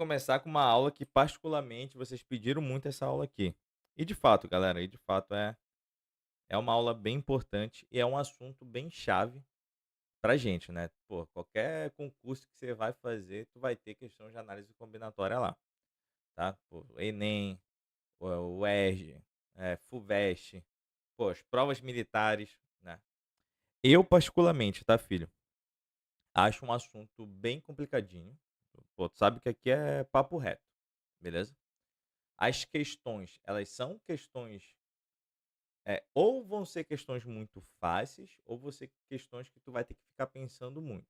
começar com uma aula que particularmente vocês pediram muito essa aula aqui. E de fato, galera, é uma aula bem importante e é um assunto bem chave pra gente, né. Pô, qualquer concurso que você vai fazer, tu vai ter questão de análise combinatória lá, tá. Pô, Enem, o UERJ, Fuvest, pô, as provas militares, né. Eu particularmente, tá, filho, acho um assunto bem complicadinho. Pô, tu sabe que aqui é papo reto, beleza? As questões, elas são questões, ou vão ser questões muito fáceis, ou vão ser questões que tu vai ter que ficar pensando muito.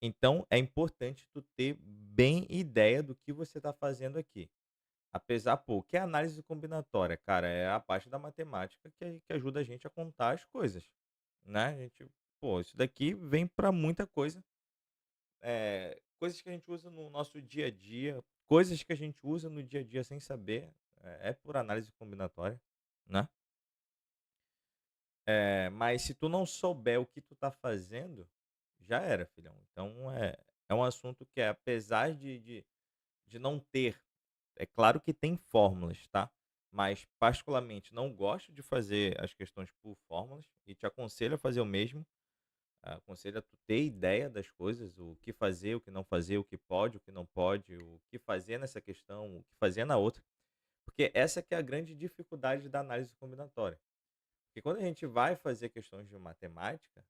Então, é importante tu ter bem ideia do que você está fazendo aqui. Apesar, pô, o que é análise combinatória, cara, é a parte da matemática que ajuda a gente a contar as coisas, né? A gente, pô, isso daqui vem para muita coisa, coisas que a gente usa no nosso dia a dia, coisas que a gente usa no dia a dia sem saber, é por análise combinatória, né? Mas se tu não souber o que tu tá fazendo, já era, filhão. Então é um assunto que, apesar de não ter, é claro que tem fórmulas, tá? Mas particularmente não gosto de fazer as questões por fórmulas e te aconselho a fazer o mesmo. Aconselho a tu ter ideia das coisas, o que fazer, o que não fazer, o que pode, o que não pode, o que fazer nessa questão, o que fazer na outra. Porque essa que é a grande dificuldade da análise combinatória. Porque quando a gente vai fazer questões de matemática,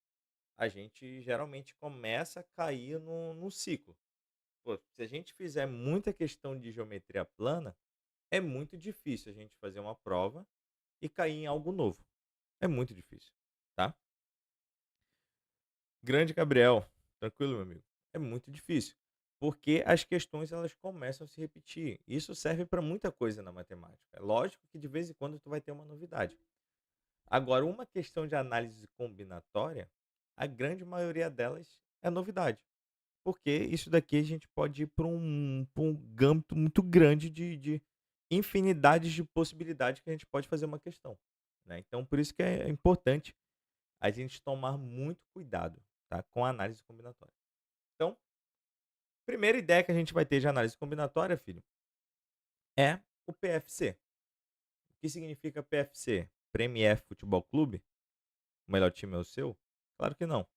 a gente geralmente começa a cair no ciclo. Pô, se a gente fizer muita questão de geometria plana, é muito difícil a gente fazer uma prova e cair em algo novo. É muito difícil, tá? Grande Gabriel, tranquilo, meu amigo? É muito difícil, porque as questões elas começam a se repetir. Isso serve para muita coisa na matemática. É lógico que de vez em quando tu vai ter uma novidade. Agora, uma questão de análise combinatória, a grande maioria delas é novidade. Porque isso daqui a gente pode ir para um gâmbito muito grande de infinidades de possibilidades que a gente pode fazer uma questão, né. Então por isso que é importante a gente tomar muito cuidado, tá, com a análise combinatória. Então, primeira ideia que a gente vai ter de análise combinatória, filho, é o PFC. O que significa PFC? Premier Futebol Clube? O melhor time é o seu? Claro que não.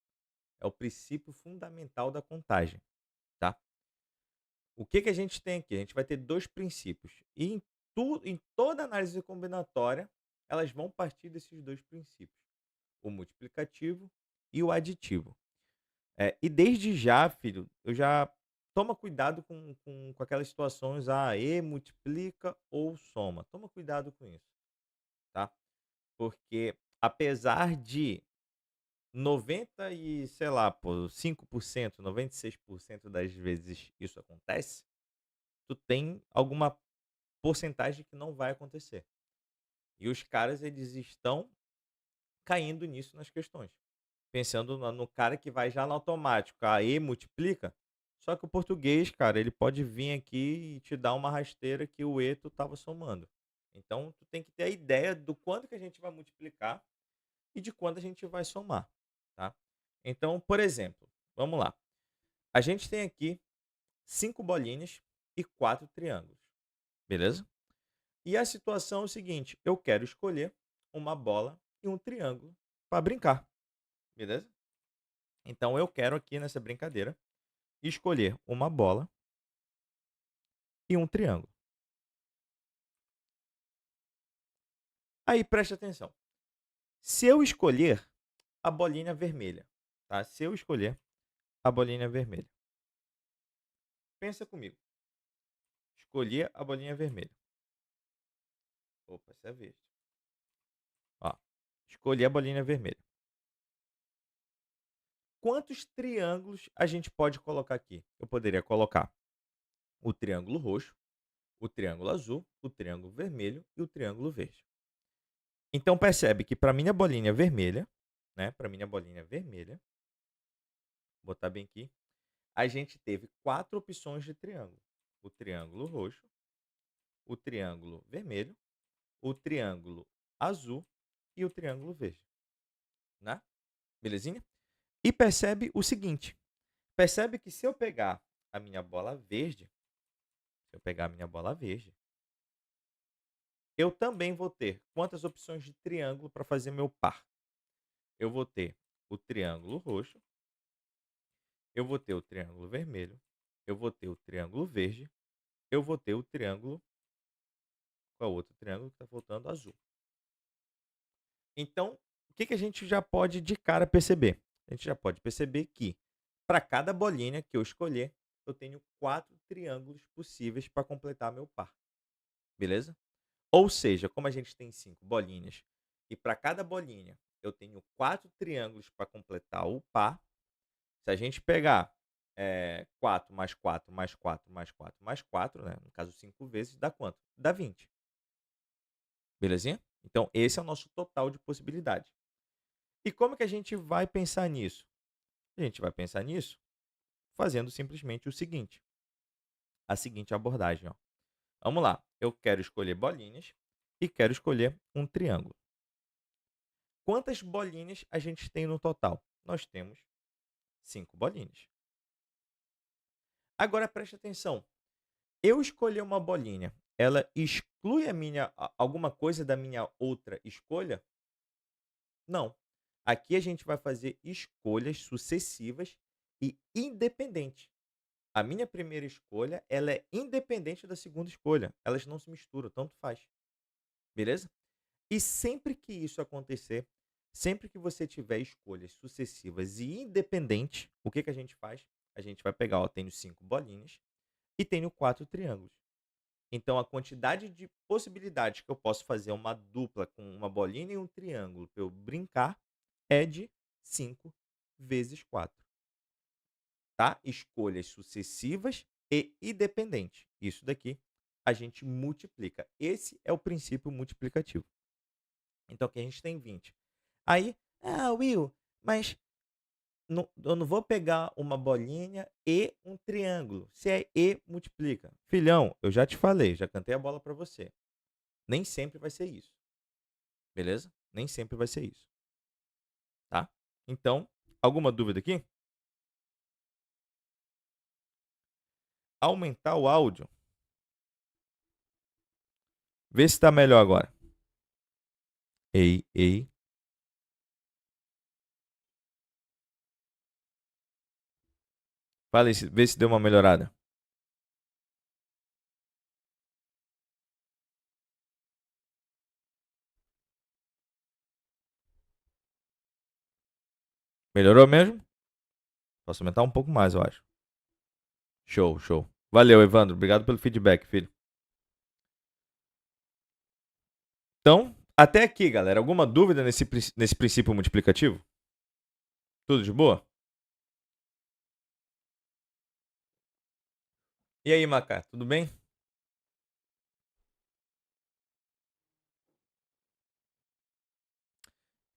É o princípio fundamental da contagem, tá? O que que a gente tem aqui? A gente vai ter 2 princípios e em toda análise combinatória, elas vão partir desses 2 princípios, o multiplicativo e o aditivo. E desde já, filho, eu já toma cuidado com aquelas situações, e multiplica ou soma. Toma cuidado com isso, tá? Porque apesar de 90 e sei lá, pô, 5%, 96% das vezes isso acontece, tu tem alguma porcentagem que não vai acontecer. E os caras, eles estão caindo nisso nas questões. Pensando no cara que vai já no automático, e multiplica, só que o português, cara, ele pode vir aqui e te dar uma rasteira que o e tu estava somando. Então tu tem que ter a ideia do quanto que a gente vai multiplicar e de quanto a gente vai somar, tá. Então, por exemplo, vamos lá, a gente tem aqui 5 bolinhas e 4 triângulos, beleza? E a situação é o seguinte: eu quero escolher uma bola e um triângulo para brincar, beleza? Então eu quero aqui nessa brincadeira escolher uma bola e um triângulo. Aí preste atenção. Se eu escolher a bolinha vermelha, tá? Se eu escolher a bolinha vermelha, pensa comigo. Escolhi a bolinha vermelha. Opa, essa é a verde. Ó, escolhi a bolinha vermelha. Quantos triângulos a gente pode colocar aqui? Eu poderia colocar o triângulo roxo, o triângulo azul, o triângulo vermelho e o triângulo verde. Então percebe que para minha bolinha vermelha, né, para minha bolinha vermelha, vou botar bem aqui, a gente teve 4 opções de triângulo. O triângulo roxo, o triângulo vermelho, o triângulo azul e o triângulo verde, né? Belezinha? E percebe o seguinte, percebe que se eu pegar a minha bola verde, Se eu pegar a minha bola verde, eu também vou ter quantas opções de triângulo para fazer meu par? Eu vou ter o triângulo roxo, eu vou ter o triângulo vermelho, eu vou ter o triângulo verde, eu vou ter o triângulo, qual é o outro triângulo que está faltando? Azul. Então, o que que a gente já pode de cara perceber? A gente já pode perceber que para cada bolinha que eu escolher, eu tenho 4 triângulos possíveis para completar meu par, beleza? Ou seja, como a gente tem 5 bolinhas e para cada bolinha eu tenho 4 triângulos para completar o par, se a gente pegar 4 mais 4 mais 4 mais 4 mais 4, né, no caso 5 vezes, dá quanto? Dá 20. Belezinha? Então, esse é o nosso total de possibilidades. E como que a gente vai pensar nisso? A gente vai pensar nisso fazendo simplesmente o seguinte, a seguinte abordagem. Ó. Vamos lá, eu quero escolher bolinhas e quero escolher um triângulo. Quantas bolinhas a gente tem no total? Nós temos 5 bolinhas. Agora preste atenção. Eu escolher uma bolinha, ela exclui alguma coisa da minha outra escolha? Não. Aqui a gente vai fazer escolhas sucessivas e independentes. A minha primeira escolha, ela é independente da segunda escolha. Elas não se misturam, tanto faz. Beleza? E sempre que isso acontecer, sempre que você tiver escolhas sucessivas e independentes, o que que a gente faz? A gente vai pegar, ó, tenho 5 bolinhas e tenho 4 triângulos. Então, a quantidade de possibilidades que eu posso fazer uma dupla com uma bolinha e um triângulo para eu brincar é de 5 vezes 4, tá? Escolhas sucessivas e independentes. Isso daqui a gente multiplica. Esse é o princípio multiplicativo. Então, aqui a gente tem 20. Aí, Will, mas eu não vou pegar uma bolinha e um triângulo. Se é e, multiplica. Filhão, eu já te falei, já cantei a bola para você. Nem sempre vai ser isso. Beleza? Nem sempre vai ser isso. Tá? Então, alguma dúvida aqui? Aumentar o áudio. Vê se está melhor agora. Ei, ei. Fala aí, vê se deu uma melhorada. Melhorou mesmo? Posso aumentar um pouco mais, eu acho. Show, show. Valeu, Evandro. Obrigado pelo feedback, filho. Então, até aqui, galera. Alguma dúvida nesse princípio multiplicativo? Tudo de boa? E aí, Macá, tudo bem?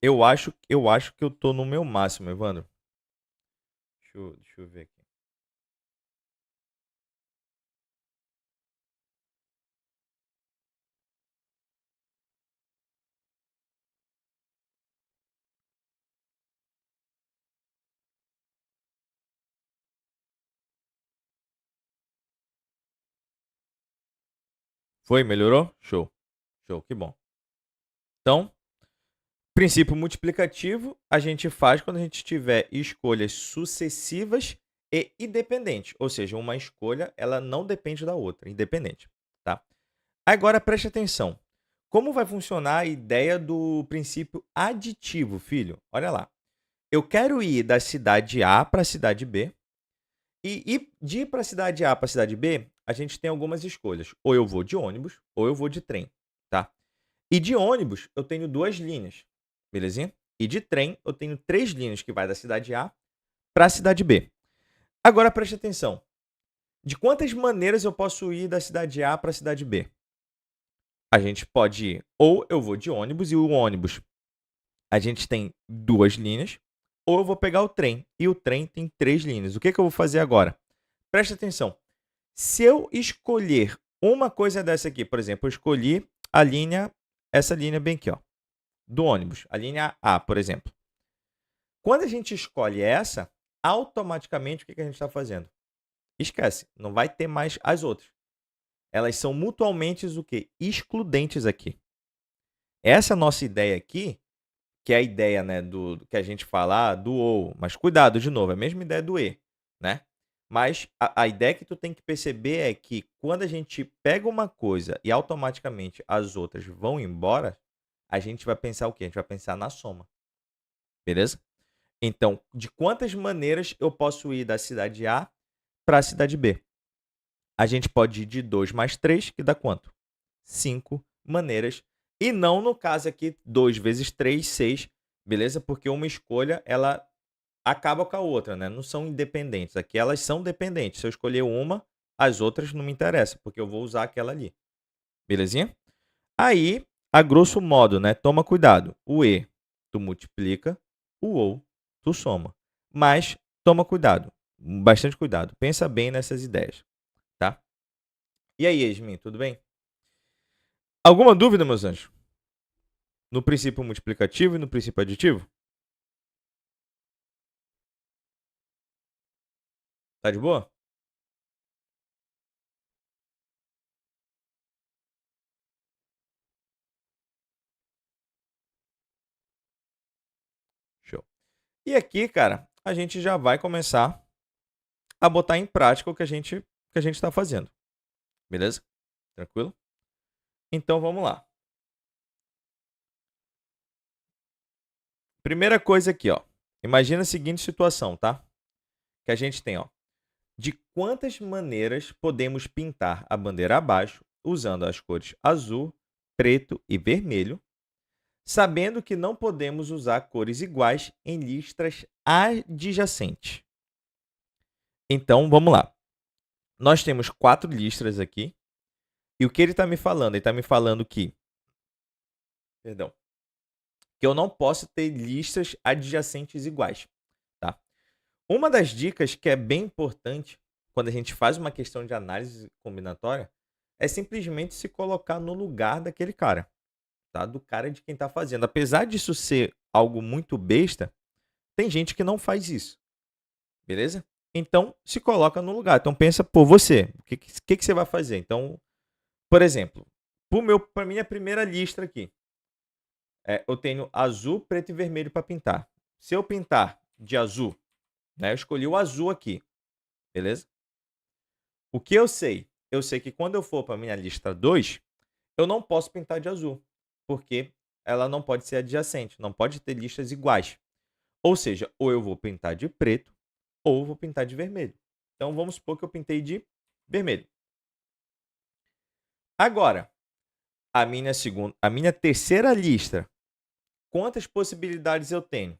Eu acho que eu tô no meu máximo, Evandro. Deixa eu ver aqui. Foi? Melhorou? Show. Show, que bom. Então, princípio multiplicativo a gente faz quando a gente tiver escolhas sucessivas e independentes. Ou seja, uma escolha ela não depende da outra, independente. Tá? Agora preste atenção. Como vai funcionar a ideia do princípio aditivo, filho? Olha lá. Eu quero ir da cidade A para a cidade B. E de ir para a cidade A para a cidade B, a gente tem algumas escolhas. Ou eu vou de ônibus, ou eu vou de trem. Tá? E de ônibus, eu tenho 2 linhas, belezinha? E de trem, eu tenho 3 linhas que vai da cidade A para a cidade B. Agora preste atenção. De quantas maneiras eu posso ir da cidade A para a cidade B? A gente pode ir, ou eu vou de ônibus, e o ônibus a gente tem 2 linhas, ou eu vou pegar o trem, e o trem tem 3 linhas. O que eu vou fazer agora? Preste atenção. Se eu escolher uma coisa dessa aqui, por exemplo, eu escolhi essa linha bem aqui, ó, do ônibus, a linha A, por exemplo. Quando a gente escolhe essa, automaticamente o que a gente está fazendo? Esquece, não vai ter mais as outras. elas são mutuamente o quê? Excludentes aqui. Essa nossa ideia aqui, que é a ideia, né, do que a gente fala, do ou, mas cuidado de novo, é a mesma ideia do e, né? Mas a ideia que tu tem que perceber é que quando a gente pega uma coisa e automaticamente as outras vão embora, a gente vai pensar o quê? A gente vai pensar na soma, beleza? Então, de quantas maneiras eu posso ir da cidade A para a cidade B? A gente pode ir de 2 mais 3, que dá quanto? 5 maneiras. E não no caso aqui, 2 vezes 3, 6, beleza? Porque uma escolha, ela acaba com a outra, né? Não são independentes. Aqui elas são dependentes. Se eu escolher uma, as outras não me interessam, porque eu vou usar aquela ali. Belezinha? Aí, a grosso modo, né? Toma cuidado. O E, tu multiplica. O OU, tu soma. Mas, toma cuidado. Bastante cuidado. Pensa bem nessas ideias, tá? E aí, Yasmin, tudo bem? Alguma dúvida, meus anjos? No princípio multiplicativo e no princípio aditivo? Tá de boa? Show. E aqui, cara, a gente já vai começar a botar em prática o que a gente está fazendo. Beleza? Tranquilo? Então vamos lá. Primeira coisa aqui, ó. Imagina a seguinte situação, tá? Que a gente tem, ó. De quantas maneiras podemos pintar a bandeira abaixo usando as cores azul, preto e vermelho, sabendo que não podemos usar cores iguais em listras adjacentes? Então, vamos lá. Nós temos 4 listras aqui. E o que ele está me falando? Ele está me falando perdão, que eu não posso ter listas adjacentes iguais, tá? Uma das dicas que é bem importante quando a gente faz uma questão de análise combinatória é simplesmente se colocar no lugar daquele cara, tá? Do cara de quem está fazendo. Apesar disso ser algo muito besta, tem gente que não faz isso, beleza? Então, se coloca no lugar. Então, pensa por você. O que você vai fazer? Então, por exemplo, para minha primeira lista aqui, eu tenho azul, preto e vermelho para pintar. Se eu pintar de azul, né, eu escolhi o azul aqui, beleza? O que eu sei? Eu sei que quando eu for para minha lista 2, eu não posso pintar de azul, porque ela não pode ser adjacente, não pode ter listas iguais. Ou seja, ou eu vou pintar de preto, ou eu vou pintar de vermelho. Então vamos supor que eu pintei de vermelho. Agora, a minha terceira lista, quantas possibilidades eu tenho?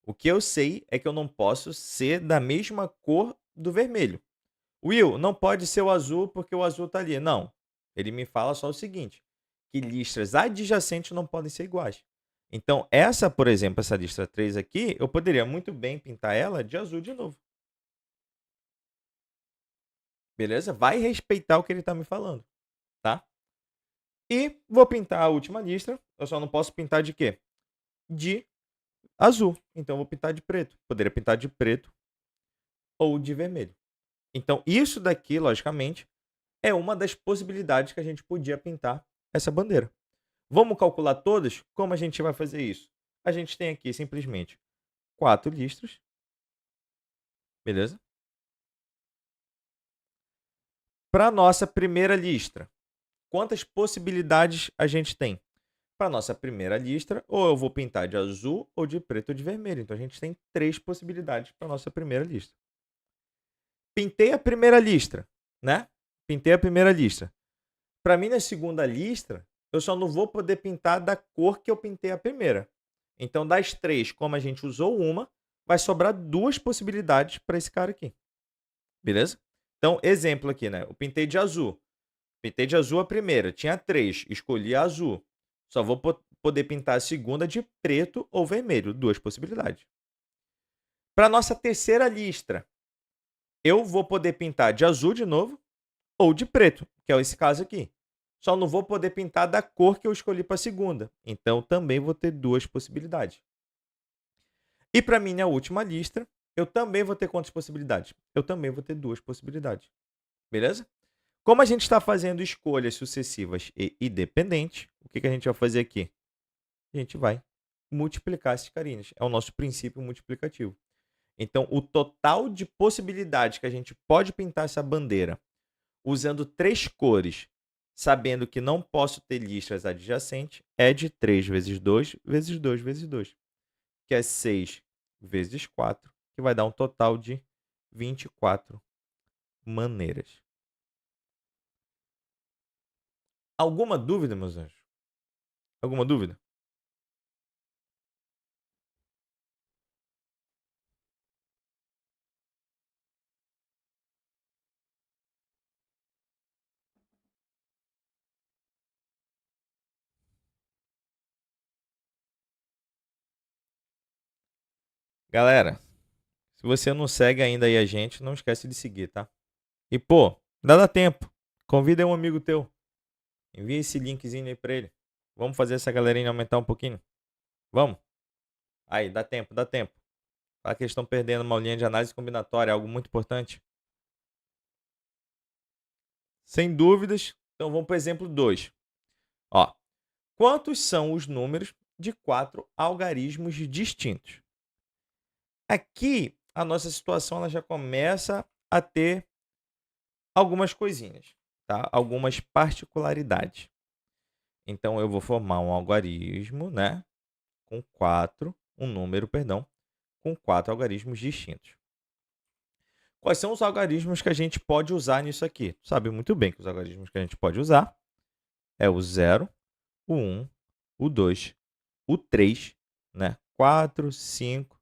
O que eu sei é que eu não posso ser da mesma cor do vermelho. Will, não pode ser o azul porque o azul está ali. Não. Ele me fala só o seguinte: que listras adjacentes não podem ser iguais. Então, essa, por exemplo, essa lista 3 aqui, eu poderia muito bem pintar ela de azul de novo. Beleza? Vai respeitar o que ele está me falando, tá? E vou pintar a última lista. Eu só não posso pintar de quê? De azul. Então, eu vou pintar de preto. Poderia pintar de preto ou de vermelho. Então, isso daqui, logicamente, é uma das possibilidades que a gente podia pintar essa bandeira. Vamos calcular todas? Como a gente vai fazer isso? A gente tem aqui simplesmente 4 listras, beleza? Para a nossa primeira listra, quantas possibilidades a gente tem? Para a nossa primeira listra, ou eu vou pintar de azul, ou de preto, ou de vermelho. Então, a gente tem 3 possibilidades para a nossa primeira listra. Pintei a primeira listra, né? Pintei a primeira listra. Para mim, na segunda listra, eu só não vou poder pintar da cor que eu pintei a primeira. Então, das 3, como a gente usou uma, vai sobrar 2 possibilidades para esse cara aqui. Beleza? Então, exemplo aqui, né? Eu pintei de azul. Pintei de azul a primeira. Tinha 3. Escolhi a azul. Só vou poder pintar a segunda de preto ou vermelho. 2 possibilidades. Para nossa terceira listra, eu vou poder pintar de azul de novo ou de preto, que é esse caso aqui. Só não vou poder pintar da cor que eu escolhi para a segunda. Então, também vou ter 2 possibilidades. E para minha última lista, eu também vou ter quantas possibilidades? Eu também vou ter 2 possibilidades. Beleza? Como a gente está fazendo escolhas sucessivas e independentes, o que a gente vai fazer aqui? A gente vai multiplicar esses carinhos. É o nosso princípio multiplicativo. Então, o total de possibilidades que a gente pode pintar essa bandeira usando 3 cores, sabendo que não posso ter listras adjacentes, é de 3 vezes 2 vezes 2 vezes 2, que é 6 vezes 4, que vai dar um total de 24 maneiras. Alguma dúvida, meus anjos? Alguma dúvida? Galera, se você não segue ainda aí a gente, não esquece de seguir, tá? E, pô, ainda dá tempo. Convida aí um amigo teu. Envia esse linkzinho aí pra ele. Vamos fazer essa galerinha aumentar um pouquinho? Vamos? Aí, dá tempo, dá tempo. Fala que eles estão perdendo uma linha de análise combinatória, algo muito importante. Sem dúvidas. Então vamos para o exemplo 2. Ó, quantos são os números de 4 algarismos distintos? Aqui, a nossa situação ela já começa a ter algumas coisinhas, tá? Algumas particularidades. Então, eu vou formar um algarismo, né? Com 4, um número, perdão, com 4 algarismos distintos. Quais são os algarismos que a gente pode usar nisso aqui? Tu sabe muito bem que os algarismos que a gente pode usar é o 0, o 1, o 2, o 3, né? 4, 5,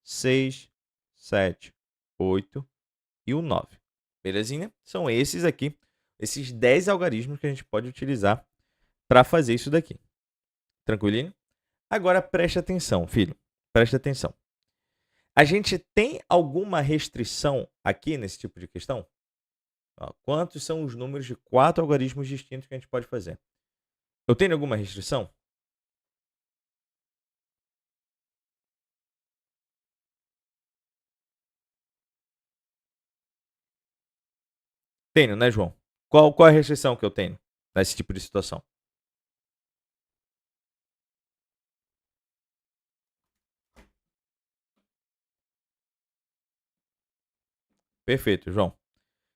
6, 7, 8 e o 9. Belezinha? São esses aqui, esses 10 algarismos que a gente pode utilizar para fazer isso daqui. Tranquilinho? Agora preste atenção, filho. Preste atenção. A gente tem alguma restrição aqui nesse tipo de questão? Ó, quantos são os números de 4 algarismos distintos que a gente pode fazer? Eu tenho alguma restrição? Tenho, né, João? Qual é a restrição que eu tenho nesse tipo de situação? Perfeito, João.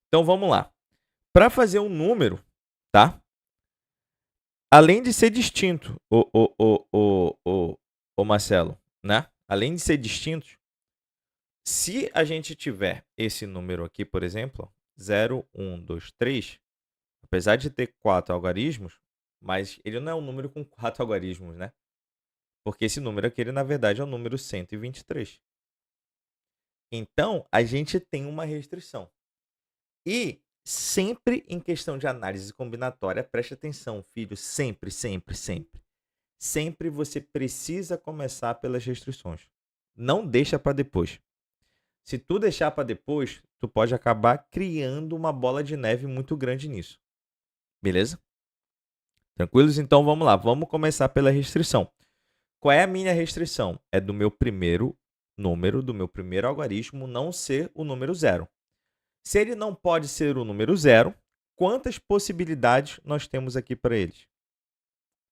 Então vamos lá. Para fazer um número, tá? Além de ser distinto, o Marcelo, né? Além de ser distintos, se a gente tiver esse número aqui, por exemplo, 0, 1, 2, 3, apesar de ter 4 algarismos, mas ele não é um número com 4 algarismos, né? Porque esse número aqui, ele, na verdade, é o número 123. Então, a gente tem uma restrição. E sempre em questão de análise combinatória, preste atenção, filho, sempre, sempre, sempre. Sempre você precisa começar pelas restrições. Não deixa para depois. Se tu deixar para depois, tu pode acabar criando uma bola de neve muito grande nisso. Beleza? Tranquilos? Então vamos lá, vamos começar pela restrição. Qual é a minha restrição? É do meu primeiro número, do meu primeiro algarismo não ser o número 0. Se ele não pode ser o número 0, quantas possibilidades nós temos aqui para eles?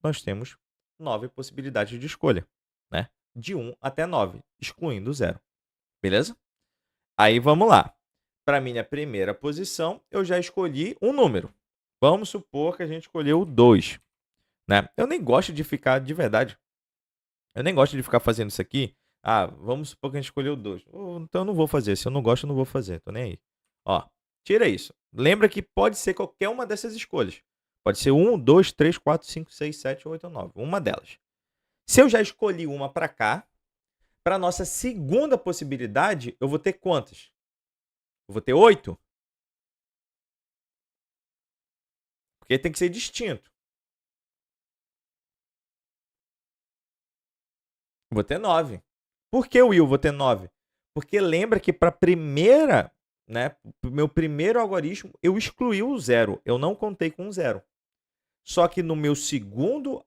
Nós temos 9 possibilidades de escolha, né? De 1 até 9, excluindo o 0. Beleza? Aí vamos lá. Para minha primeira posição, eu já escolhi um número. Vamos supor que a gente escolheu o 2. Né? Eu nem gosto de ficar, de verdade, eu nem gosto de ficar fazendo isso aqui. Ah, vamos supor que a gente escolheu o 2. Então eu não vou fazer. Se eu não gosto, eu não vou fazer. Tô nem aí. Ó, tira isso. Lembra que pode ser qualquer uma dessas escolhas. Pode ser 1, 2, 3, 4, 5, 6, 7, 8 ou 9. Uma delas. Se eu já escolhi uma para cá, para nossa segunda possibilidade, eu vou ter quantas? Eu vou ter 8? Porque tem que ser distinto. Eu vou ter 9. Por que, Will, vou ter 9? Porque lembra que para a primeira, né, pro meu primeiro algarismo, eu excluí o 0. Eu não contei com o 0. Só que no meu segundo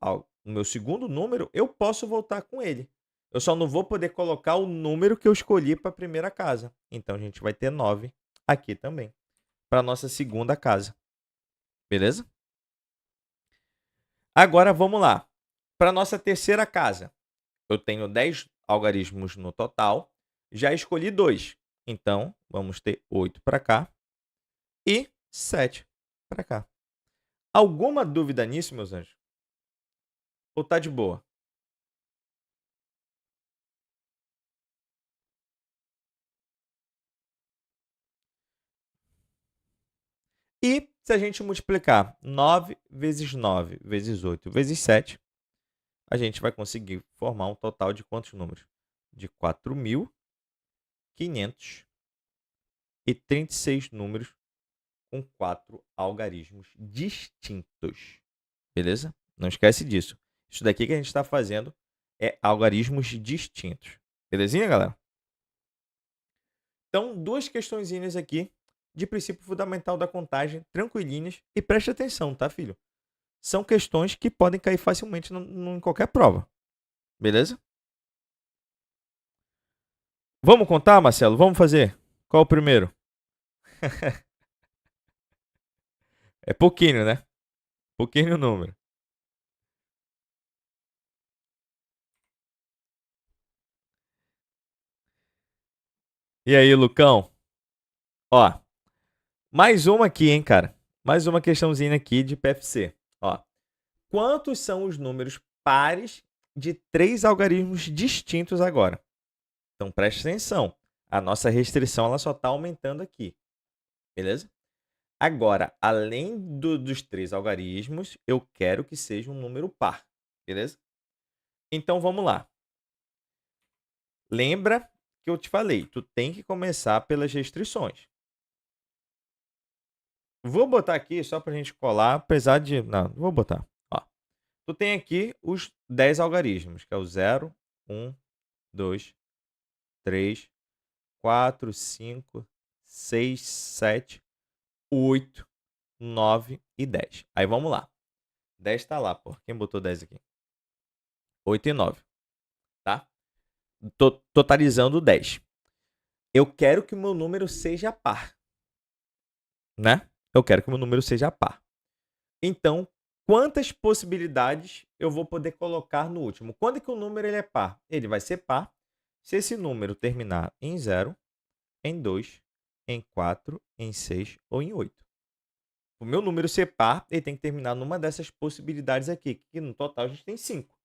número, eu posso voltar com ele. Eu só não vou poder colocar o número que eu escolhi para a primeira casa. Então, a gente vai ter 9 aqui também, para a nossa segunda casa. Beleza? Agora vamos lá. Para nossa terceira casa, eu tenho 10 algarismos no total. Já escolhi 2. Então, vamos ter 8 para cá e 7 para cá. Alguma dúvida nisso, meus anjos? Ou tá de boa? E se a gente multiplicar 9 vezes 9 vezes 8 vezes 7, a gente vai conseguir formar um total de quantos números? De 4.536 números com 4 algarismos distintos. Beleza? Não esquece disso. Isso daqui que a gente está fazendo é algarismos distintos. Belezinha, galera? Então, duas questõezinhas aqui de princípio fundamental da contagem, tranquilinhas. E preste atenção, tá, filho? São questões que podem cair facilmente em qualquer prova. Beleza? Vamos contar, Marcelo? Vamos fazer? Qual o primeiro? É pouquinho, né? Pouquinho o número. E aí, Lucão? Ó, mais uma aqui, hein, cara? Mais uma questãozinha aqui de PFC. Ó, quantos são os números pares de 3 algarismos distintos agora? Então, preste atenção. A nossa restrição ela só está aumentando aqui. Beleza? Agora, além dos 3 algarismos, eu quero que seja um número par. Beleza? Então, vamos lá. Lembra que eu te falei, tu tem que começar pelas restrições. Vou botar aqui só para a gente colar, apesar de... Não vou botar. Ó, tu tem aqui os 10 algarismos, que é o 0, 1, 2, 3, 4, 5, 6, 7, 8, 9 e 10. Aí vamos lá. 10 tá lá, pô. Quem botou 10 aqui? 8 e 9, tá? Totalizando 10. Eu quero que o meu número seja par, né? Eu quero que o meu número seja par. Então, quantas possibilidades eu vou poder colocar no último? Quando é que o número ele é par? Ele vai ser par se esse número terminar em 0, em 2, em 4, em 6 ou em 8. O meu número ser par, ele tem que terminar numa dessas possibilidades aqui, que no total a gente tem 5.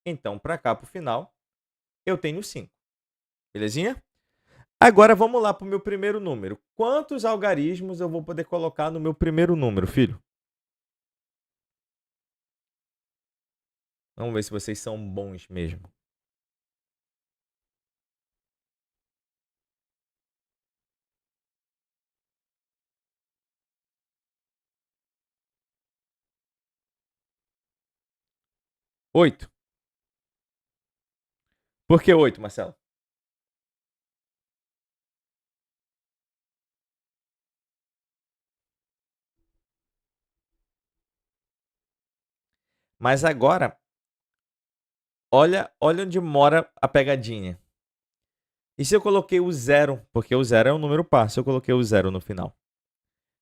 Então, para cá, para o final, eu tenho 5. Belezinha? Agora, vamos lá para o meu primeiro número. Quantos algarismos eu vou poder colocar no meu primeiro número, filho? Vamos ver se vocês são bons mesmo. Oito. Por que 8, Marcelo? Mas agora, olha onde mora a pegadinha. E se eu coloquei o 0? Porque o 0 é um número par. Se eu coloquei o 0 no final.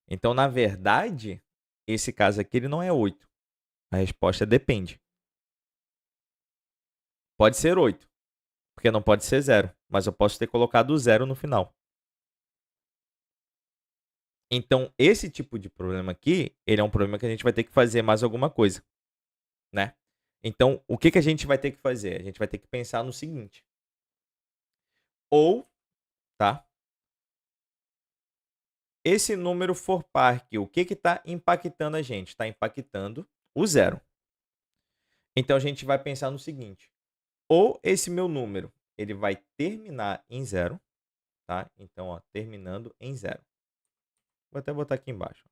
Então, na verdade, esse caso aqui ele não é 8. A resposta depende. Pode ser 8, porque não pode ser 0. Mas eu posso ter colocado o 0 no final. Então, esse tipo de problema aqui, ele é um problema que a gente vai ter que fazer mais alguma coisa, né? Então, o que a gente vai ter que fazer? A gente vai ter que pensar no seguinte. Ou, tá? Esse número for par aqui, o que está impactando a gente? Está impactando o 0. Então, a gente vai pensar no seguinte. Ou esse meu número, ele vai terminar em 0, tá? Então, ó, terminando em 0. Vou até botar aqui embaixo.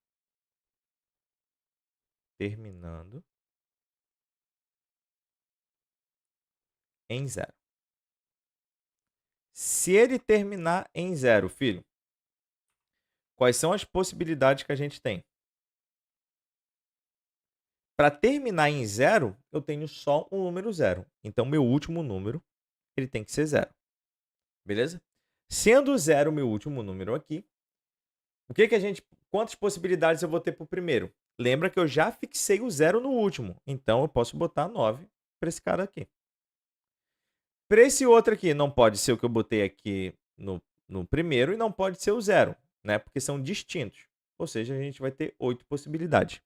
Terminando em 0. Se ele terminar em 0, filho, quais são as possibilidades que a gente tem? Para terminar em 0, eu tenho só um número 0. Então, meu último número, ele tem que ser 0. Beleza? Sendo 0 meu último número aqui, quantas possibilidades eu vou ter para o primeiro? Lembra que eu já fixei o 0 no último, então eu posso botar 9 para esse cara aqui. Para esse outro aqui, não pode ser o que eu botei aqui no primeiro e não pode ser o 0, né? Porque são distintos. Ou seja, a gente vai ter 8 possibilidades.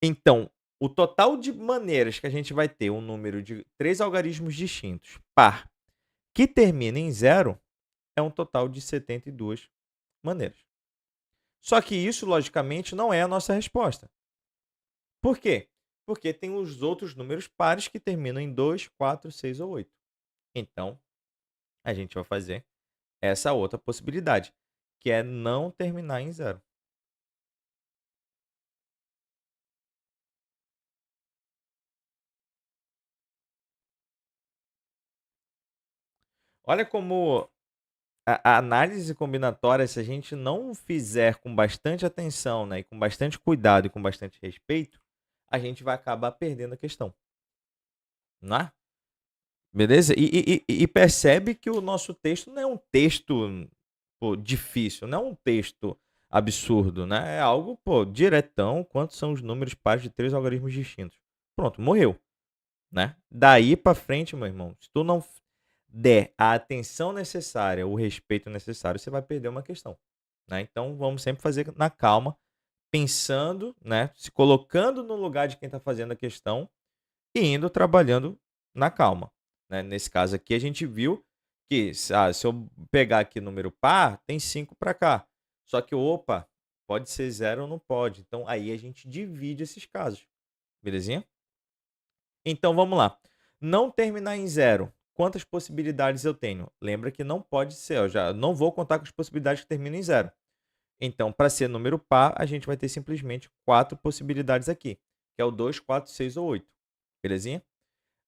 Então, o total de maneiras que a gente vai ter um número de 3 algarismos distintos par que termina em 0 é um total de 72 maneiras. Só que isso, logicamente, não é a nossa resposta. Por quê? Porque tem os outros números pares que terminam em 2, 4, 6 ou 8. Então, a gente vai fazer essa outra possibilidade, que é não terminar em 0. Olha como a análise combinatória, se a gente não fizer com bastante atenção, né, e com bastante cuidado e com bastante respeito, a gente vai acabar perdendo a questão, não é? Beleza? E percebe que o nosso texto não é um texto, pô, difícil, não é um texto absurdo, né? É algo, pô, diretão, quantos são os números pares de 3 algarismos distintos. Pronto, morreu, né? Daí para frente, meu irmão, se tu não der a atenção necessária, o respeito necessário, você vai perder uma questão, né? Então vamos sempre fazer na calma, pensando, né, se colocando no lugar de quem está fazendo a questão e indo trabalhando na calma, né? Nesse caso aqui a gente viu que se eu pegar aqui número par, tem 5 para cá. Só que, opa, pode ser 0 ou não pode. Então aí a gente divide esses casos, belezinha? Então vamos lá. Não terminar em 0. Quantas possibilidades eu tenho? Lembra que não pode ser, eu já não vou contar com as possibilidades que terminam em 0. Então, para ser número par, a gente vai ter simplesmente 4 possibilidades aqui, que é o 2, 4, 6 ou 8. Belezinha?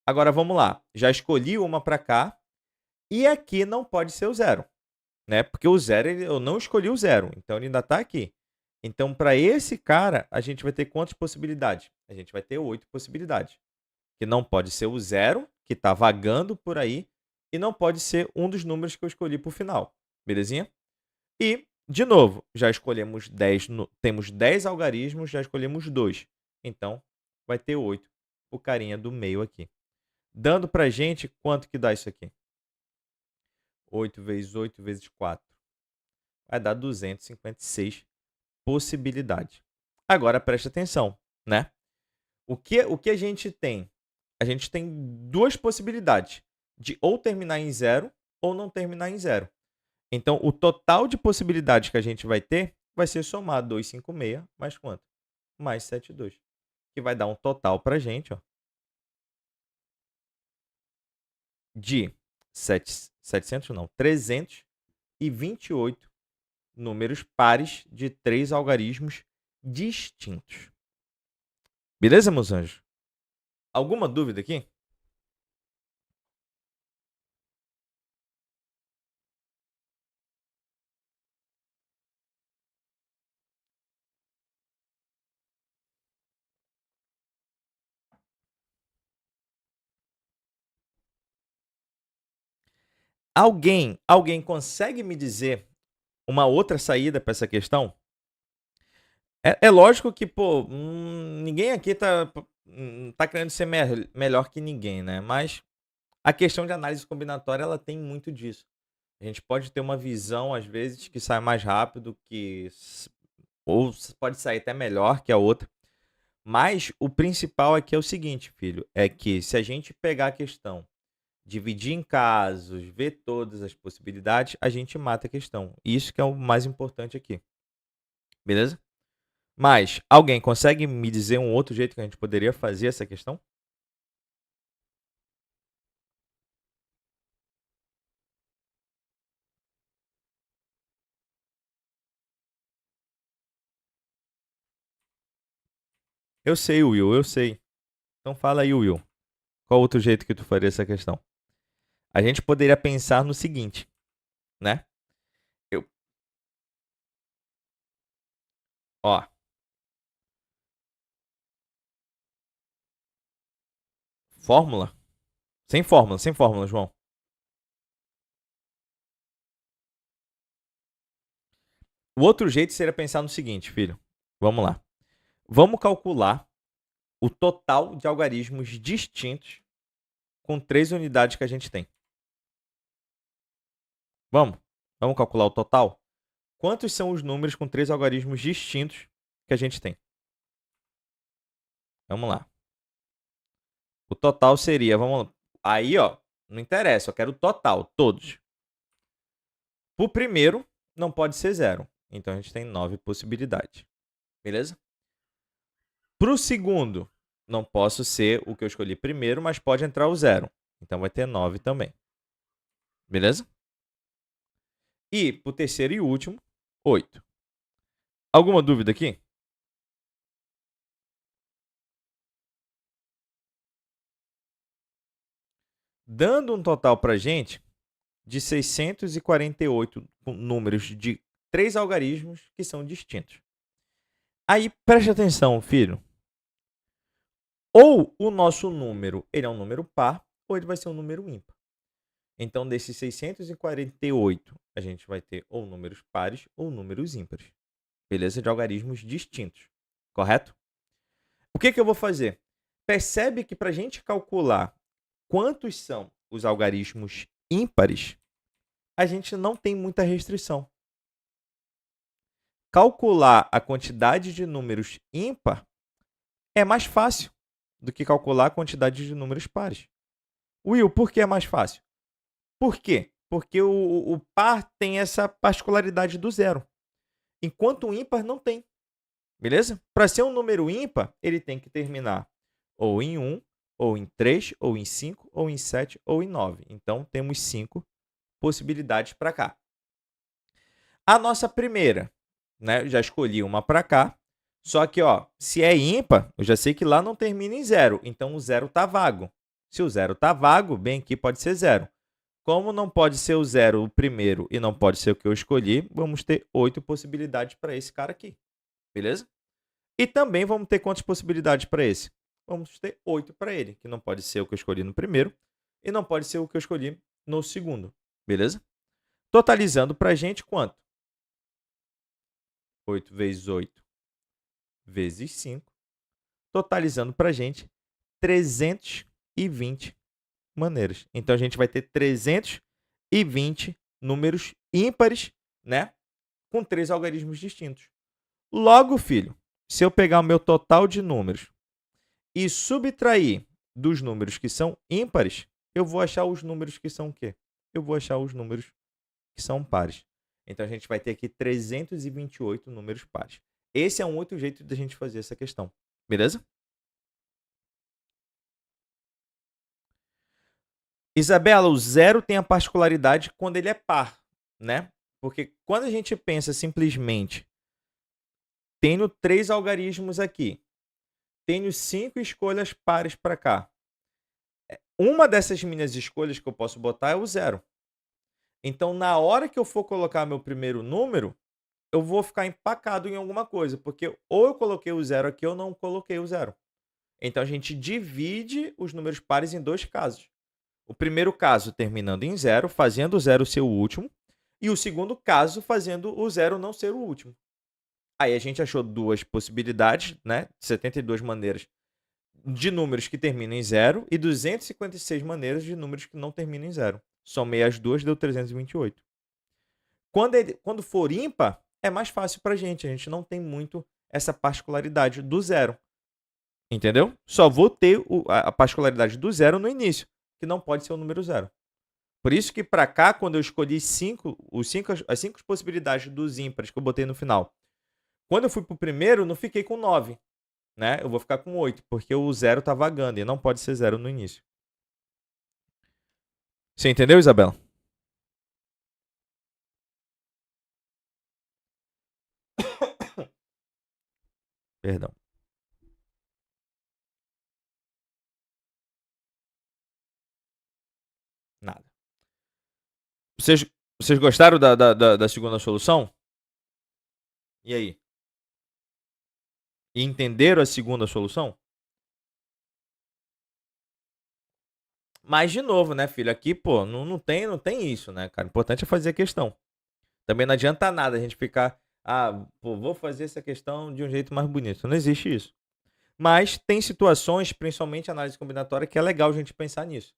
Agora vamos lá. Já escolhi uma para cá e aqui não pode ser o 0, né? Porque o 0 eu não escolhi o 0, então ele ainda está aqui. Então, para esse cara, a gente vai ter quantas possibilidades? A gente vai ter 8 possibilidades. Que não pode ser o 0, que está vagando por aí, e não pode ser um dos números que eu escolhi para o final. Belezinha? E, de novo, já escolhemos 10, temos 10 algarismos, já escolhemos 2. Então, vai ter 8, o carinha do meio aqui. Dando para gente, quanto que dá isso aqui? 8 vezes 8 vezes 4. Vai dar 256 possibilidades. Agora, preste atenção, né? O que a gente tem? A gente tem duas possibilidades, de ou terminar em 0 ou não terminar em 0. Então, o total de possibilidades que a gente vai ter vai ser somar 256 mais quanto? Mais 72. Que vai dar um total para a gente, ó, de 700 não, 328 números pares de 3 algarismos distintos. Beleza, meus anjos? Alguma dúvida aqui? Alguém consegue me dizer uma outra saída para essa questão? É lógico que, pô, ninguém aqui tá querendo ser melhor que ninguém, né? Mas a questão de análise combinatória, ela tem muito disso. A gente pode ter uma visão, às vezes, que sai mais rápido, ou pode sair até melhor que a outra. Mas o principal aqui é o seguinte, filho, é que se a gente pegar a questão, dividir em casos, ver todas as possibilidades, a gente mata a questão. Isso que é o mais importante aqui. Beleza? Mas alguém consegue me dizer um outro jeito que a gente poderia fazer essa questão? Eu sei, Will, eu sei. Então fala aí, Will. Qual outro jeito que tu faria essa questão? A gente poderia pensar no seguinte, né? Eu, ó, fórmula? Sem fórmula, João. O outro jeito seria pensar no seguinte, filho. Vamos lá. Vamos calcular o total de algarismos distintos com 3 unidades que a gente tem. Vamos? Vamos calcular o total? Quantos são os números com 3 algarismos distintos que a gente tem? Vamos lá. O total seria, vamos lá. Aí, ó, não interessa, eu quero o total, todos. O primeiro não pode ser 0. Então, a gente tem 9 possibilidades. Beleza? Para o segundo, não posso ser o que eu escolhi primeiro, mas pode entrar o 0. Então, vai ter 9 também. Beleza? E para o terceiro e último, 8. Alguma dúvida aqui? Dando um total para a gente de 648 números de 3 algarismos que são distintos. Aí, preste atenção, filho. Ou o nosso número ele é um número par, ou ele vai ser um número ímpar. Então, desses 648, a gente vai ter ou números pares ou números ímpares. Beleza? De algarismos distintos. Correto? O que eu vou fazer? Percebe que para a gente calcular quantos são os algarismos ímpares, a gente não tem muita restrição. Calcular a quantidade de números ímpar é mais fácil do que calcular a quantidade de números pares. Will, por que é mais fácil? Por quê? Porque o par tem essa particularidade do 0, enquanto o ímpar não tem. Beleza? Para ser um número ímpar, ele tem que terminar ou em 1, ou em 3, ou em 5, ou em 7, ou em 9. Então, temos 5 possibilidades para cá. A nossa primeira, né? Eu já escolhi uma para cá. Só que, ó, se é ímpar, eu já sei que lá não termina em 0. Então, o 0 está vago. Se o 0 está vago, bem aqui pode ser 0. Como não pode ser o 0 o primeiro e não pode ser o que eu escolhi, vamos ter 8 possibilidades para esse cara aqui. Beleza? E também vamos ter quantas possibilidades para esse? Vamos ter 8 para ele, que não pode ser o que eu escolhi no primeiro e não pode ser o que eu escolhi no segundo. Beleza? Totalizando para a gente quanto? 8 vezes 8 vezes 5. Totalizando para a gente 320 maneiras. Então, a gente vai ter 320 números ímpares, né? Com 3 algarismos distintos. Logo, filho, se eu pegar o meu total de números e subtrair dos números que são ímpares, eu vou achar os números que são o quê? Eu vou achar os números que são pares. Então, a gente vai ter aqui 328 números pares. Esse é um outro jeito de a gente fazer essa questão. Beleza? Isabela, o 0 tem a particularidade quando ele é par, né? Porque quando a gente pensa simplesmente, tenho 3 algarismos aqui, tenho 5 escolhas pares para cá. Uma dessas minhas escolhas que eu posso botar é o 0. Então, na hora que eu for colocar meu primeiro número, eu vou ficar empacado em alguma coisa, porque ou eu coloquei o 0 aqui ou não coloquei o 0. Então, a gente divide os números pares em 2 casos. O primeiro caso terminando em 0, fazendo o 0 ser o último, e o segundo caso fazendo o 0 não ser o último. Aí a gente achou 2 possibilidades, né? 72 maneiras de números que terminam em 0 e 256 maneiras de números que não terminam em 0. Somei as duas, deu 328. Quando for ímpar, é mais fácil para a gente não tem muito essa particularidade do 0. Entendeu? Só vou ter a particularidade do 0 no início, que não pode ser o número 0. Por isso que para cá, quando eu escolhi as 5 possibilidades dos ímpares que eu botei no final, quando eu fui para o primeiro, não fiquei com 9. Né? Eu vou ficar com 8, porque o 0 está vagando e não pode ser 0 no início. Você entendeu, Isabela? Perdão. Nada. Vocês gostaram da segunda solução? E aí? E entenderam a segunda solução? Mas, de novo, né, filho? Aqui, pô, não tem isso, né, cara? O importante é fazer a questão. Também não adianta nada a gente ficar Ah, pô, vou fazer essa questão de um jeito mais bonito. Não existe isso. Mas tem situações, principalmente análise combinatória, que é legal a gente pensar nisso.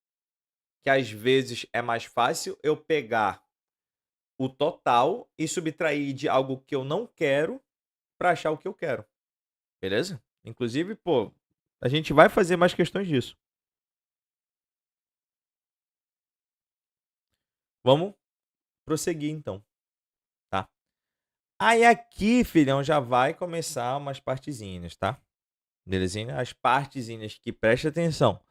Que às vezes é mais fácil eu pegar o total e subtrair de algo que eu não quero para achar o que eu quero. Beleza? Inclusive, pô, a gente vai fazer mais questões disso. Vamos prosseguir então, tá? Aí aqui, filhão, já vai começar umas partezinhas, tá? Belezinha? As partezinhas que preste atenção.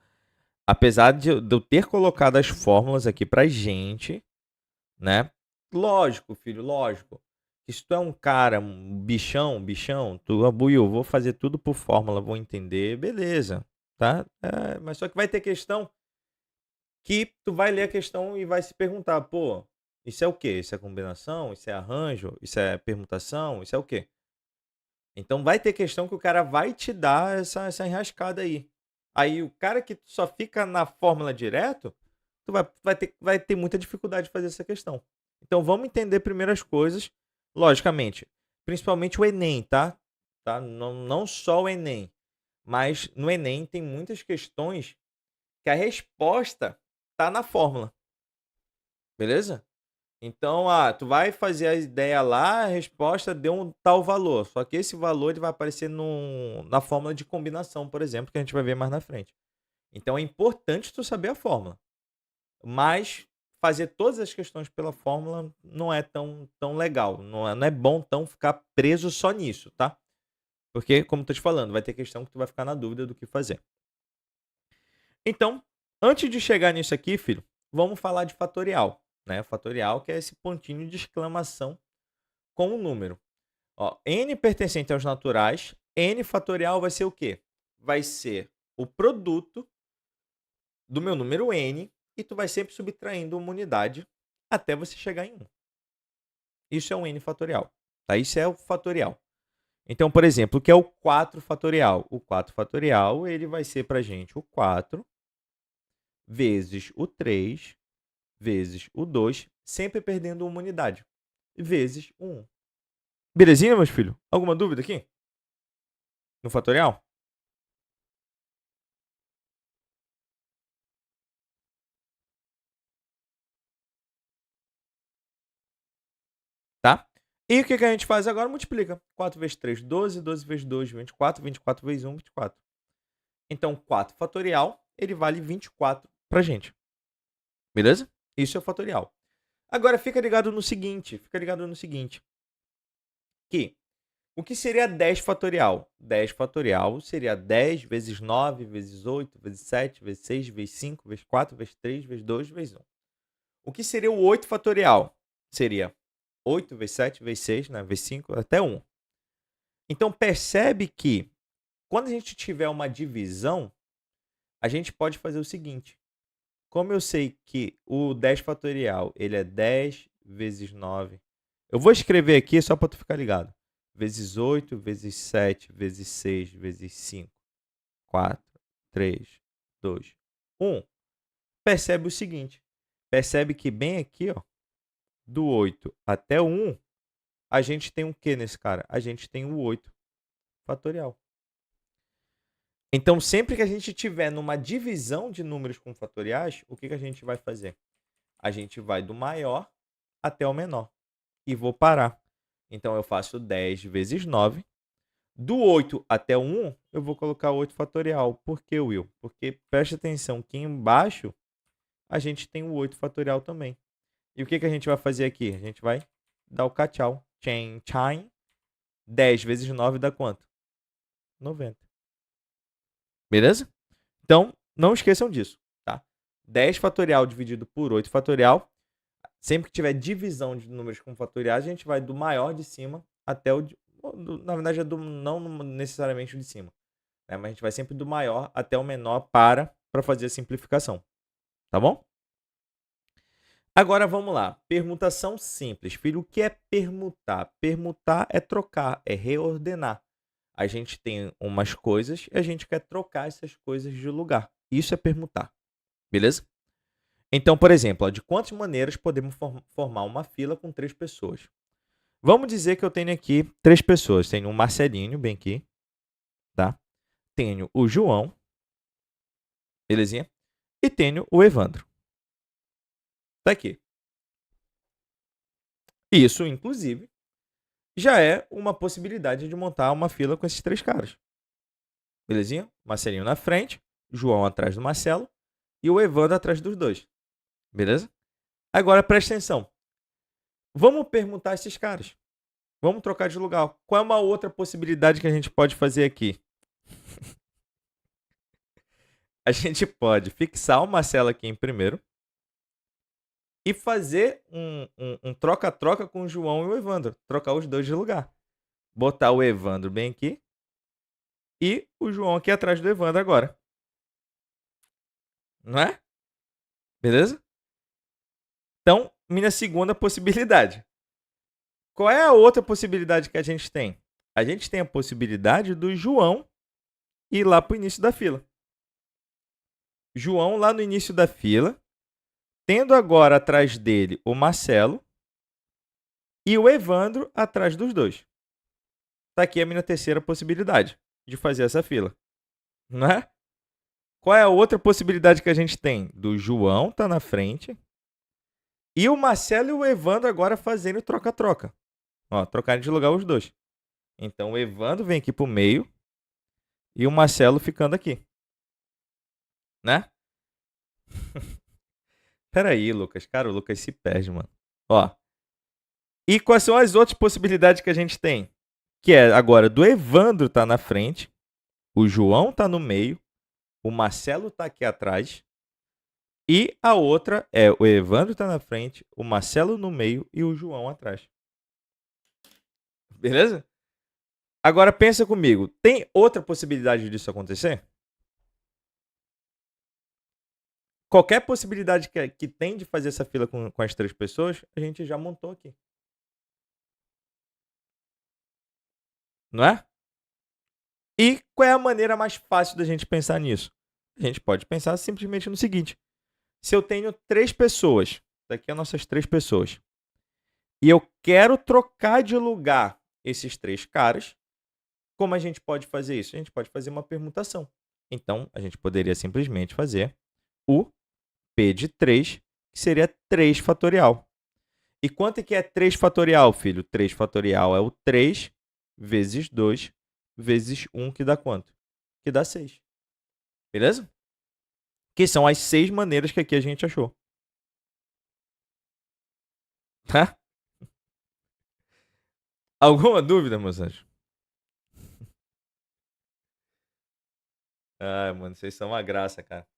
Apesar de eu ter colocado as fórmulas aqui pra gente, né? Lógico, filho, lógico. Que se tu é um cara, um bichão, tu, Buiu, vou fazer tudo por fórmula, vou entender, beleza, tá? Mas só que vai ter questão que tu vai ler a questão e vai se perguntar, pô, isso é o quê? Isso é combinação? Isso é arranjo? Isso é permutação? Isso é o quê? Então vai ter questão que o cara vai te dar essa enrascada aí. Aí o cara que só fica na fórmula direto, tu vai ter muita dificuldade de fazer essa questão. Então vamos entender primeiro as coisas, logicamente. Principalmente o Enem, tá? Não só o Enem. Mas no Enem tem muitas questões que a resposta tá na fórmula. Beleza? Então, tu vai fazer a ideia lá, a resposta deu um tal valor. Só que esse valor ele vai aparecer na fórmula de combinação, por exemplo, que a gente vai ver mais na frente. Então é importante tu saber a fórmula. Mas fazer todas as questões pela fórmula não é tão legal. Não é bom tão ficar preso só nisso, tá? Porque, como eu tô te falando, vai ter questão que tu vai ficar na dúvida do que fazer. Então, antes de chegar nisso aqui, filho, vamos falar de fatorial, né? Fatorial que é esse pontinho de exclamação com o número. Ó, n pertencente aos naturais, n fatorial vai ser o quê? Vai ser o produto do meu número n e tu vai sempre subtraindo uma unidade até você chegar em 1. Isso é um n fatorial, tá? Isso é o fatorial. Então, por exemplo, o que é o 4 fatorial? O 4 fatorial ele vai ser para gente o 4 vezes o 3 vezes o 2, sempre perdendo uma unidade, vezes o 1. Belezinha, meus filhos? Alguma dúvida aqui? No fatorial? Tá? E o que a gente faz agora? Multiplica. 4 vezes 3, 12. 12 vezes 2, 24. 24 vezes 1, 24. Então, 4 fatorial, ele vale 24 pra gente. Beleza? Isso é o fatorial. Agora, fica ligado no seguinte. Que o que seria 10 fatorial? 10 fatorial seria 10 vezes 9, vezes 8, vezes 7, vezes 6, vezes 5, vezes 4, vezes 3, vezes 2, vezes 1. O que seria o 8 fatorial? Seria 8 vezes 7, vezes 6, né? Vezes 5, até 1. Então, percebe que quando a gente tiver uma divisão, a gente pode fazer o seguinte. Como eu sei que o 10 fatorial ele é 10 vezes 9. Eu vou escrever aqui só para tu ficar ligado. Vezes 8, vezes 7, vezes 6, vezes 5, 4, 3, 2, 1. Percebe o seguinte. Percebe que bem aqui, ó, do 8 até o 1, a gente tem o que nesse cara? A gente tem o 8 fatorial. Então, sempre que a gente tiver numa divisão de números com fatoriais, o que a gente vai fazer? A gente vai do maior até o menor. E vou parar. Então, eu faço 10 vezes 9. Do 8 até o 1, eu vou colocar 8 fatorial. Por que, Will? Porque preste atenção que embaixo a gente tem o 8 fatorial também. E o que a gente vai fazer aqui? A gente vai dar o tchau. Chain, chain. 10 vezes 9 dá quanto? 90. Beleza? Então, não esqueçam disso, tá? 10 fatorial dividido por 8 fatorial. Sempre que tiver divisão de números com fatoriais, a gente vai do maior de cima até o... Na verdade, não necessariamente o de cima. Né? Mas a gente vai sempre do maior até o menor para fazer a simplificação. Tá bom? Agora vamos lá. Permutação simples. Filho, o que é permutar? Permutar é trocar, é reordenar. A gente tem umas coisas e a gente quer trocar essas coisas de lugar. Isso é permutar. Beleza? Então, por exemplo, de quantas maneiras podemos formar uma fila com 3 pessoas? Vamos dizer que eu tenho aqui 3 pessoas. Tenho o Marcelinho, bem aqui, tá? Tenho o João, belezinha? E tenho o Evandro. Tá aqui. Isso, inclusive, já é uma possibilidade de montar uma fila com esses 3 caras. Belezinha? Marcelinho na frente, João atrás do Marcelo e o Evandro atrás dos dois. Beleza? Agora presta atenção. Vamos perguntar a esses caras. Vamos trocar de lugar. Qual é uma outra possibilidade que a gente pode fazer aqui? A gente pode fixar o Marcelo aqui em primeiro e fazer um troca-troca com o João e o Evandro. Trocar os dois de lugar. Botar o Evandro bem aqui e o João aqui atrás do Evandro agora. Não é? Beleza? Então, minha segunda possibilidade. Qual é a outra possibilidade que a gente tem? A gente tem a possibilidade do João ir lá para o início da fila. João lá no início da fila, tendo agora atrás dele o Marcelo e o Evandro atrás dos dois. Tá aqui a minha terceira possibilidade de fazer essa fila. Não é? Qual é a outra possibilidade que a gente tem? Do João tá na frente e o Marcelo e o Evandro agora fazendo troca-troca. Ó, trocarem de lugar os dois. Então o Evandro vem aqui pro meio e o Marcelo ficando aqui. Né? Peraí, Lucas. Cara, o Lucas se perde, mano. Ó. E quais são as outras possibilidades que a gente tem? Que é agora do Evandro tá na frente, o João tá no meio, o Marcelo tá aqui atrás. E a outra é o Evandro tá na frente, o Marcelo no meio e o João atrás. Beleza? Agora pensa comigo, tem outra possibilidade disso acontecer? Qualquer possibilidade que tem de fazer essa fila com as 3 pessoas, a gente já montou aqui. Não é? E qual é a maneira mais fácil da gente pensar nisso? A gente pode pensar simplesmente no seguinte. Se eu tenho 3 pessoas, daqui as nossas 3 pessoas, e eu quero trocar de lugar esses 3 caras, como a gente pode fazer isso? A gente pode fazer uma permutação. Então, a gente poderia simplesmente fazer o P de 3, que seria 3 fatorial. E quanto é que é 3 fatorial, filho? 3 fatorial é o 3 vezes 2 vezes 1, que dá quanto? Que dá 6. Beleza? Que são as 6 maneiras que aqui a gente achou. Tá? Alguma dúvida, meus anjos? Ai, mano, vocês são uma graça, cara.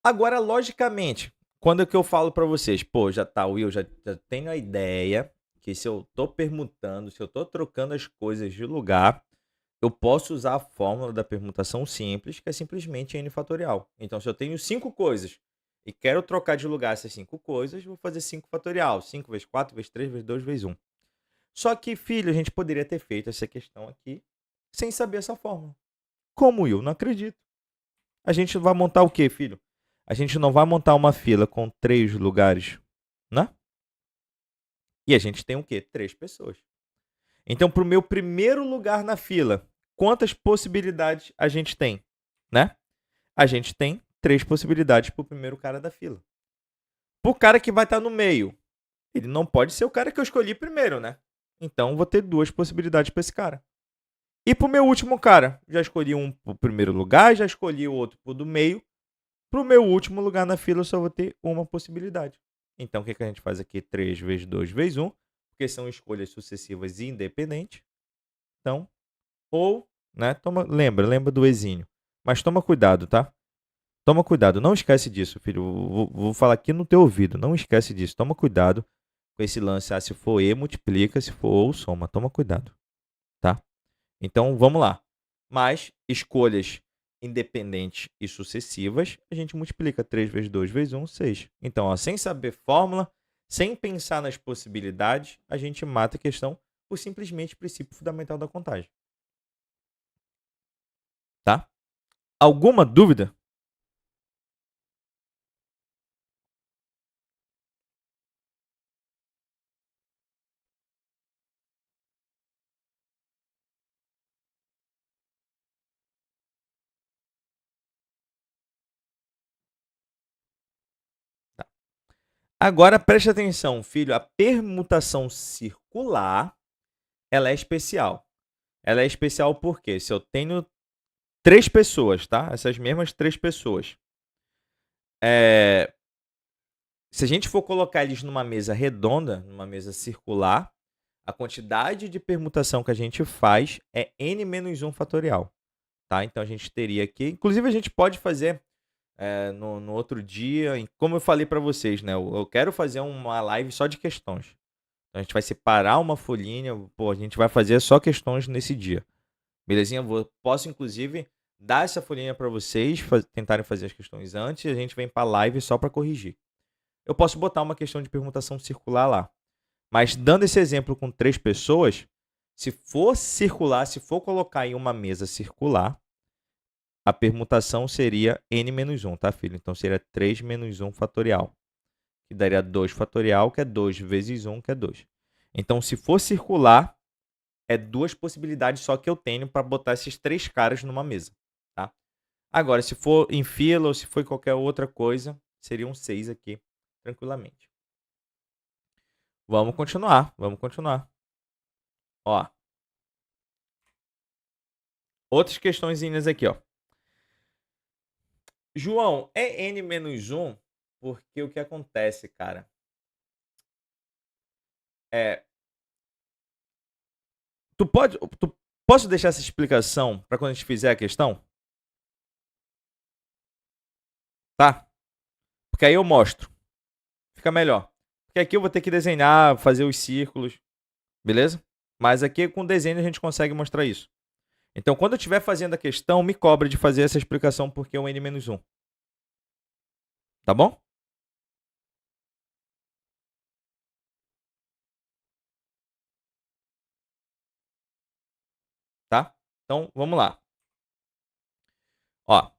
Agora, logicamente, quando é que eu falo pra vocês, pô, já tá, Will, já tenho a ideia que se eu tô permutando, se eu tô trocando as coisas de lugar, eu posso usar a fórmula da permutação simples, que é simplesmente n fatorial. Então, se eu tenho 5 coisas e quero trocar de lugar essas 5 coisas, vou fazer 5 fatorial. 5 vezes 4, vezes 3, vezes 2, vezes 1. Só que, filho, a gente poderia ter feito essa questão aqui sem saber essa fórmula. Como eu não acredito. A gente vai montar o quê, filho? A gente não vai montar uma fila com 3 lugares, né? E a gente tem o quê? 3 pessoas. Então, para o meu primeiro lugar na fila, quantas possibilidades a gente tem, né? A gente tem 3 possibilidades para o primeiro cara da fila. Para o cara que vai estar no meio, ele não pode ser o cara que eu escolhi primeiro, né? Então, vou ter 2 possibilidades para esse cara. E para o meu último cara, já escolhi um para o primeiro lugar, já escolhi o outro para o do meio. Para o meu último lugar na fila, eu só vou ter uma possibilidade. Então, o que a gente faz aqui? 3 vezes 2 vezes 1, porque são escolhas sucessivas e independentes. Então, ou, né? Lembra do exínio. Mas toma cuidado, tá? Toma cuidado, não esquece disso, filho. Vou falar aqui no teu ouvido, não esquece disso. Toma cuidado com esse lance. Se for E, multiplica, se for ou, soma. Toma cuidado, tá? Então, vamos lá. Mais escolhas independentes e sucessivas, a gente multiplica 3 vezes 2 vezes 1, 6. Então, ó, sem saber fórmula, sem pensar nas possibilidades, a gente mata a questão por simplesmente princípio fundamental da contagem. Tá? Alguma dúvida? Agora preste atenção, filho. A permutação circular, ela é especial. Ela é especial porque se eu tenho 3 pessoas, tá? Essas mesmas 3 pessoas. Se a gente for colocar eles numa mesa redonda, numa mesa circular, a quantidade de permutação que a gente faz é n-1 fatorial, tá? Então a gente teria aqui, inclusive a gente pode fazer no outro dia, como eu falei para vocês, né? Eu quero fazer uma live só de questões. Então a gente vai separar uma folhinha, pô, a gente vai fazer só questões nesse dia. Belezinha? Posso inclusive dar essa folhinha para vocês tentarem fazer as questões antes e a gente vem para a live só para corrigir. Eu posso botar uma questão de permutação circular lá. Mas dando esse exemplo com 3 pessoas, se for circular, se for colocar em uma mesa circular, a permutação seria n-1, tá, filho? Então seria 3 menos 1 fatorial, que daria 2 fatorial, que é 2 vezes 1, que é 2. Então, se for circular, é 2 possibilidades só que eu tenho para botar esses 3 caras numa mesa, tá? Agora, se for em fila ou se for qualquer outra coisa, seriam 6 aqui, tranquilamente. Vamos continuar, vamos continuar. Ó. Outras questõezinhas aqui, ó. João, é n-1 porque o que acontece, cara? Posso deixar essa explicação para quando a gente fizer a questão? Tá? Porque aí eu mostro. Fica melhor. Porque aqui eu vou ter que desenhar, fazer os círculos, beleza? Mas aqui com desenho a gente consegue mostrar isso. Então, quando eu estiver fazendo a questão, me cobra de fazer essa explicação porque é o n-1. Tá bom? Tá? Então, vamos lá. Ó.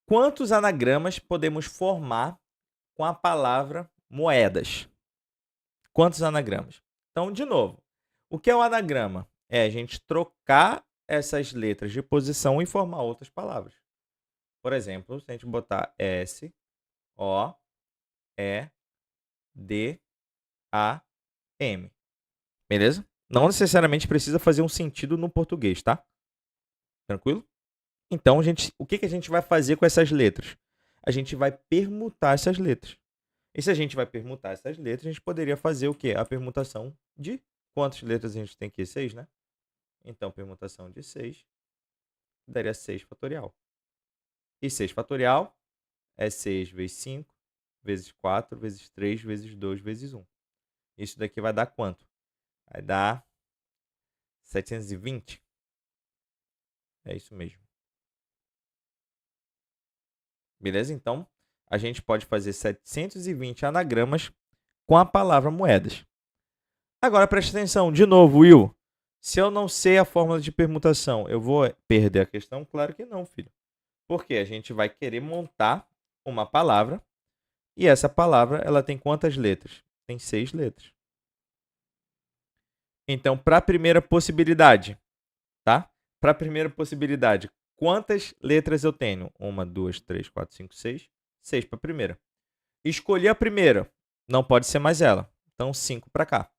Quantos anagramas podemos formar com a palavra moedas? Quantos anagramas? Então, de novo, o que é o anagrama? É a gente trocar essas letras de posição e formar outras palavras. Por exemplo, se a gente botar S, O, E, D, A, M. Beleza? Não necessariamente precisa fazer um sentido no português, tá? Tranquilo? Então, o que a gente vai fazer com essas letras? A gente vai permutar essas letras. E se a gente vai permutar essas letras, a gente poderia fazer o quê? A permutação de quantas letras a gente tem aqui? 6, né? Então, permutação de 6 daria 6 fatorial. E 6 fatorial é 6 vezes 5, vezes 4, vezes 3, vezes 2, vezes 1. Isso daqui vai dar quanto? Vai dar 720. É isso mesmo. Beleza? Então, a gente pode fazer 720 anagramas com a palavra moedas. Agora, preste atenção. De novo, Will. Se eu não sei a fórmula de permutação, eu vou perder a questão? Claro que não, filho. Porque a gente vai querer montar uma palavra e essa palavra ela tem quantas letras? Tem 6 letras. Então, para a primeira possibilidade, tá? Para a primeira possibilidade, quantas letras eu tenho? 1, 2, 3, 4, 5, 6. 6 para a primeira. Escolhi a primeira, não pode ser mais ela. Então, 5 para cá.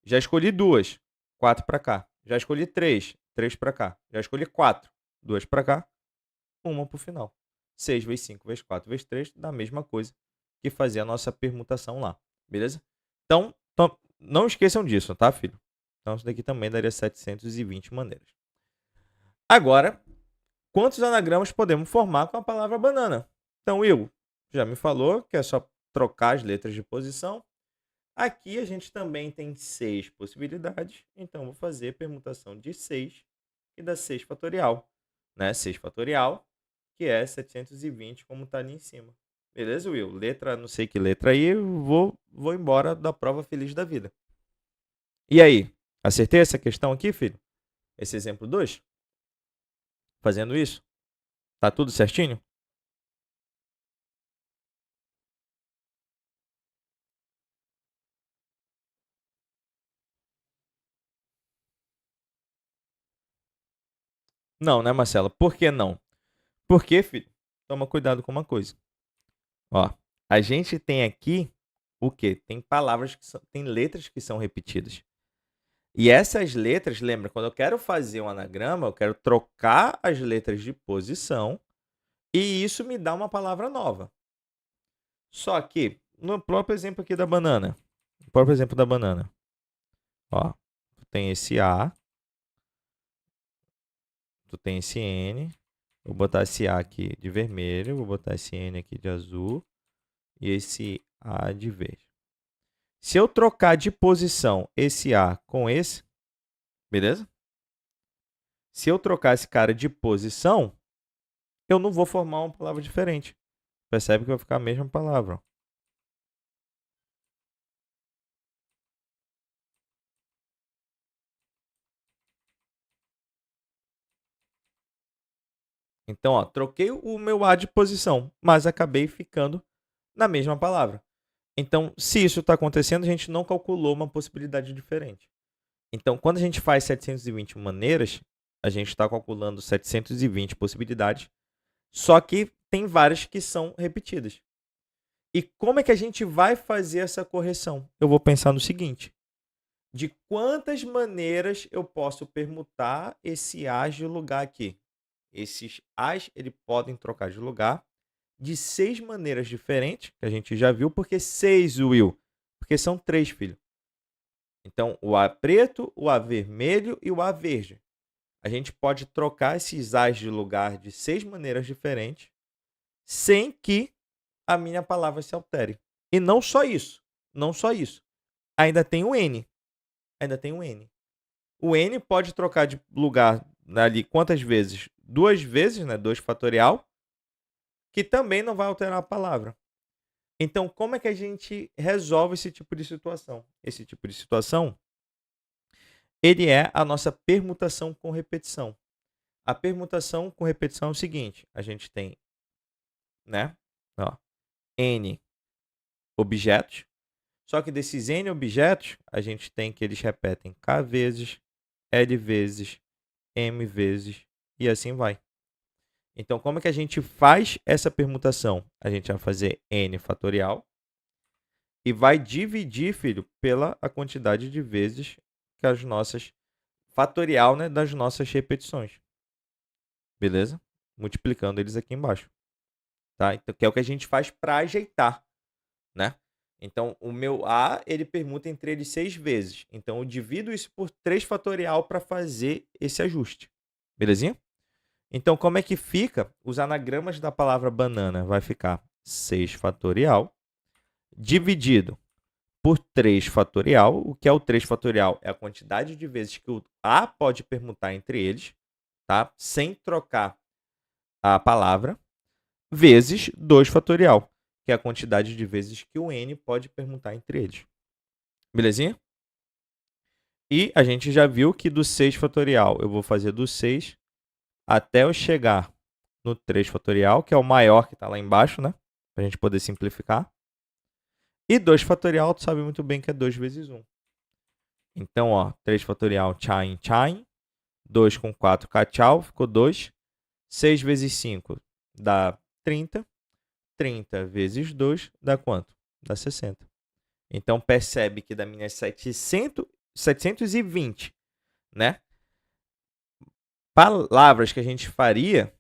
Já escolhi 2, 4 para cá. Já escolhi 3, 3 para cá. Já escolhi 4, 2 para cá, 1 para o final. 6 vezes 5 vezes 4 vezes 3 dá a mesma coisa que fazer a nossa permutação lá. Beleza? Então, não esqueçam disso, tá, filho? Então, isso daqui também daria 720 maneiras. Agora, quantos anagramas podemos formar com a palavra banana? Então, Will já me falou que é só trocar as letras de posição. Aqui a gente também tem 6 possibilidades, então vou fazer permutação de 6 e da 6 fatorial. Né? 6 fatorial, que é 720, como está ali em cima. Beleza, Will? Letra, não sei que letra aí, vou embora da prova feliz da vida. E aí, acertei essa questão aqui, filho? Esse exemplo 2? Fazendo isso? Tá tudo certinho? Não, né, Marcela? Por que não? Porque, filho, toma cuidado com uma coisa. Ó, a gente tem aqui o quê? Tem palavras que são, tem letras que são repetidas. E essas letras, lembra, quando eu quero fazer um anagrama, eu quero trocar as letras de posição e isso me dá uma palavra nova. Só que, no próprio exemplo aqui da banana, no próprio exemplo da banana, ó, tu tem esse A, tu tem esse N, vou botar esse A aqui de vermelho, vou botar esse N aqui de azul e esse A de verde. Se eu trocar de posição esse A com esse, beleza? Se eu trocar esse cara de posição, eu não vou formar uma palavra diferente. Percebe que vai ficar a mesma palavra. Então, ó, troquei o meu A de posição, mas acabei ficando na mesma palavra. Então, se isso está acontecendo, a gente não calculou uma possibilidade diferente. Então, quando a gente faz 720 maneiras, a gente está calculando 720 possibilidades, só que tem várias que são repetidas. E como é que a gente vai fazer essa correção? Eu vou pensar no seguinte: de quantas maneiras eu posso permutar esse as de lugar aqui? Esses as, eles podem trocar de lugar de 6 maneiras diferentes, que a gente já viu. Por que 6, Will? Porque são 3, filho. Então, o A preto, o A vermelho e o A verde. A gente pode trocar esses as de lugar de 6 maneiras diferentes, sem que a minha palavra se altere. E não só isso. Não só isso. Ainda tem o N. Ainda tem o N. O N pode trocar de lugar ali quantas vezes? 2 vezes, né? 2 fatorial, que também não vai alterar a palavra. Então, como é que a gente resolve esse tipo de situação? Esse tipo de situação, ele é a nossa permutação com repetição. A permutação com repetição é o seguinte: a gente tem, né, ó, N objetos, só que desses N objetos, a gente tem que eles repetem K vezes, L vezes, M vezes e assim vai. Então, como é que a gente faz essa permutação? A gente vai fazer N fatorial e vai dividir, filho, pela a quantidade de vezes que as nossas fatorial, né, das nossas repetições. Beleza? Multiplicando eles aqui embaixo. Tá? Então, que é o que a gente faz para ajeitar, né? Então, o meu A, ele permuta entre eles 6 vezes. Então, eu divido isso por 3 fatorial para fazer esse ajuste. Belezinha? Então, como é que fica? Os anagramas da palavra banana vai ficar 6 fatorial dividido por 3 fatorial. O que é o 3 fatorial? É a quantidade de vezes que o A pode permutar entre eles, tá? Sem trocar a palavra, vezes 2 fatorial, que é a quantidade de vezes que o N pode permutar entre eles. Belezinha? E a gente já viu que do 6 fatorial eu vou fazer do 6 até eu chegar no 3 fatorial, que é o maior que está lá embaixo, né? Para a gente poder simplificar. E 2 fatorial, tu sabe muito bem que é 2 vezes 1. Então, ó, 3 fatorial, tchain, tchain. 2 com 4, tchau, ficou 2. 6 vezes 5 dá 30. 30 vezes 2 dá quanto? Dá 60. Então, percebe que das minhas 720, né, palavras que a gente faria,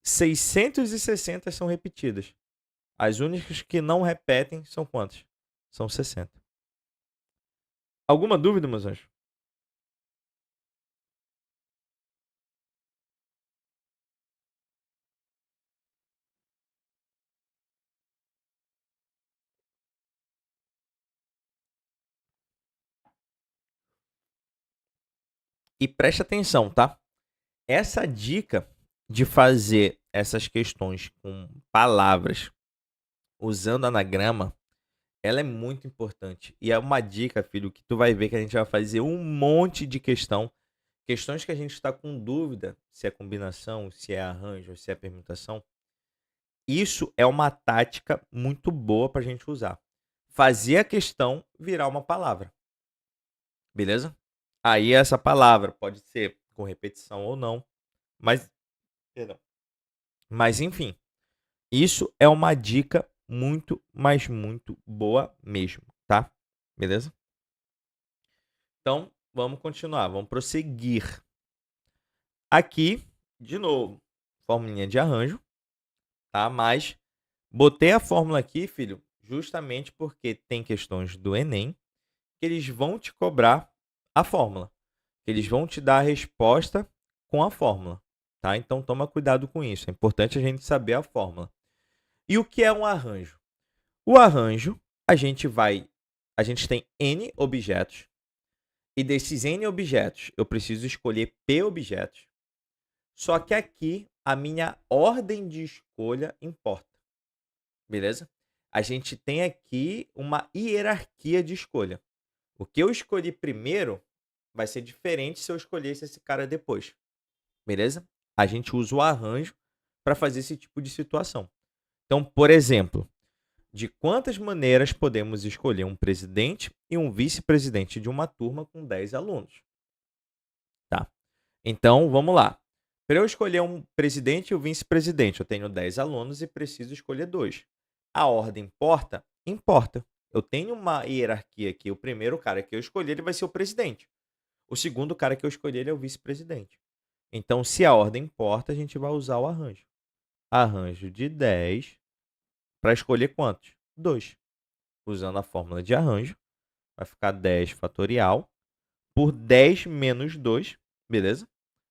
660 são repetidas. As únicas que não repetem são quantas? São 60. Alguma dúvida, meus anjos? E preste atenção, tá? Essa dica de fazer essas questões com palavras usando anagrama, ela é muito importante. E é uma dica, filho, que tu vai ver que a gente vai fazer um monte de questão. Questões que a gente está com dúvida se é combinação, se é arranjo, se é permutação. Isso é uma tática muito boa para a gente usar. Fazer a questão virar uma palavra. Beleza? Aí essa palavra pode ser com repetição ou não. Mas, perdão. Mas enfim, isso é uma dica muito, mas muito boa mesmo, tá? Beleza? Então, vamos continuar, vamos prosseguir. Aqui, de novo, formulinha de arranjo, tá? Mas botei a fórmula aqui, filho, justamente porque tem questões do Enem que eles vão te cobrar a fórmula. Eles vão te dar a resposta com a fórmula, tá? Então toma cuidado com isso. É importante a gente saber a fórmula. E o que é um arranjo? O arranjo, a gente tem N objetos e desses N objetos eu preciso escolher P objetos. Só que aqui a minha ordem de escolha importa. Beleza? A gente tem aqui uma hierarquia de escolha. O que eu escolhi primeiro vai ser diferente se eu escolhesse esse cara depois. Beleza? A gente usa o arranjo para fazer esse tipo de situação. Então, por exemplo, de quantas maneiras podemos escolher um presidente e um vice-presidente de uma turma com 10 alunos? Tá. Então, vamos lá. Para eu escolher um presidente e um vice-presidente, eu tenho 10 alunos e preciso escolher dois. A ordem importa? Importa. Eu tenho uma hierarquia aqui. O primeiro cara que eu escolher, ele vai ser o presidente. O segundo cara que eu escolher, ele é o vice-presidente. Então, se a ordem importa, a gente vai usar o arranjo. Arranjo de 10 para escolher quantos? 2. Usando a fórmula de arranjo, vai ficar 10 fatorial por 10 menos 2, beleza?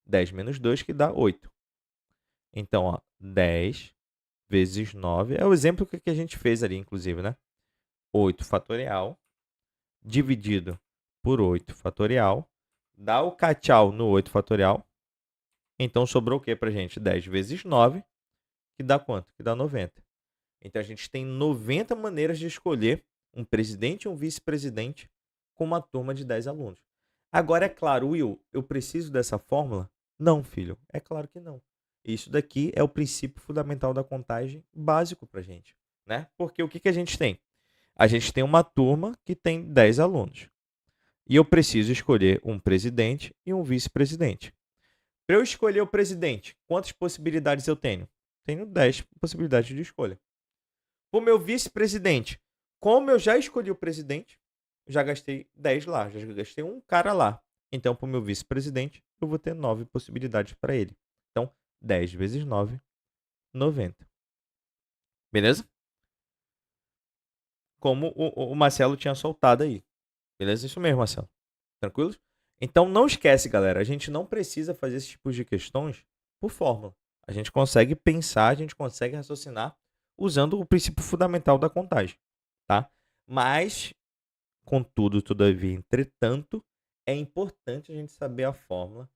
10 menos 2 que dá 8. Então, ó, 10 vezes 9 é o exemplo que a gente fez ali, inclusive, né? 8 fatorial dividido por 8 fatorial dá o cachau no 8 fatorial. Então, sobrou o que pra gente? 10 vezes 9, que dá quanto? Que dá 90. Então, a gente tem 90 maneiras de escolher um presidente e um vice-presidente com uma turma de 10 alunos. Agora, é claro, Will, eu preciso dessa fórmula? Não, filho, é claro que não. Isso daqui é o princípio fundamental da contagem básico para a gente, né? Porque o que a gente tem? A gente tem uma turma que tem 10 alunos. E eu preciso escolher um presidente e um vice-presidente. Para eu escolher o presidente, quantas possibilidades eu tenho? Tenho 10 possibilidades de escolha. O meu vice-presidente, como eu já escolhi o presidente, já gastei 10 lá, já gastei um cara lá. Então, para o meu vice-presidente, eu vou ter 9 possibilidades para ele. Então, 10 vezes 9, 90. Beleza? Como o Marcelo tinha soltado aí. Beleza? Isso mesmo, Marcelo. Tranquilo? Então, não esquece, galera. A gente não precisa fazer esses tipos de questões por fórmula. A gente consegue pensar, a gente consegue raciocinar usando o princípio fundamental da contagem, tá? Mas, contudo, todavia, entretanto, é importante a gente saber a fórmula,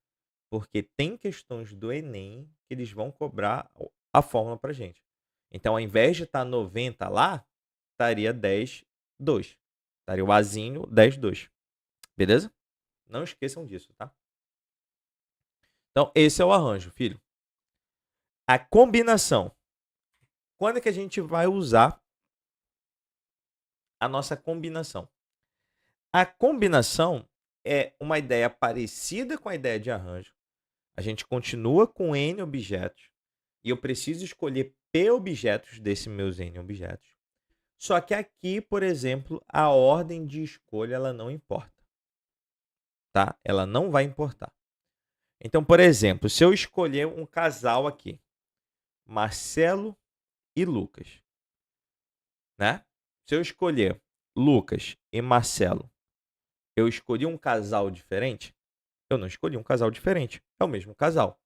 porque tem questões do Enem que eles vão cobrar a fórmula pra gente. Então, ao invés de estar 90 lá, estaria 10, 2. Estaria o Azinho 10, 2. Beleza? Não esqueçam disso, tá? Então, esse é o arranjo, filho. A combinação. Quando é que a gente vai usar a nossa combinação? A combinação é uma ideia parecida com a ideia de arranjo. A gente continua com N objetos e eu preciso escolher P objetos desses meus N objetos. Só que aqui, por exemplo, a ordem de escolha ela não importa, tá? Ela não vai importar. Então, por exemplo, se eu escolher um casal aqui, Marcelo e Lucas, né? Se eu escolher Lucas e Marcelo, eu escolhi um casal diferente? Eu não escolhi um casal diferente, é o mesmo casal.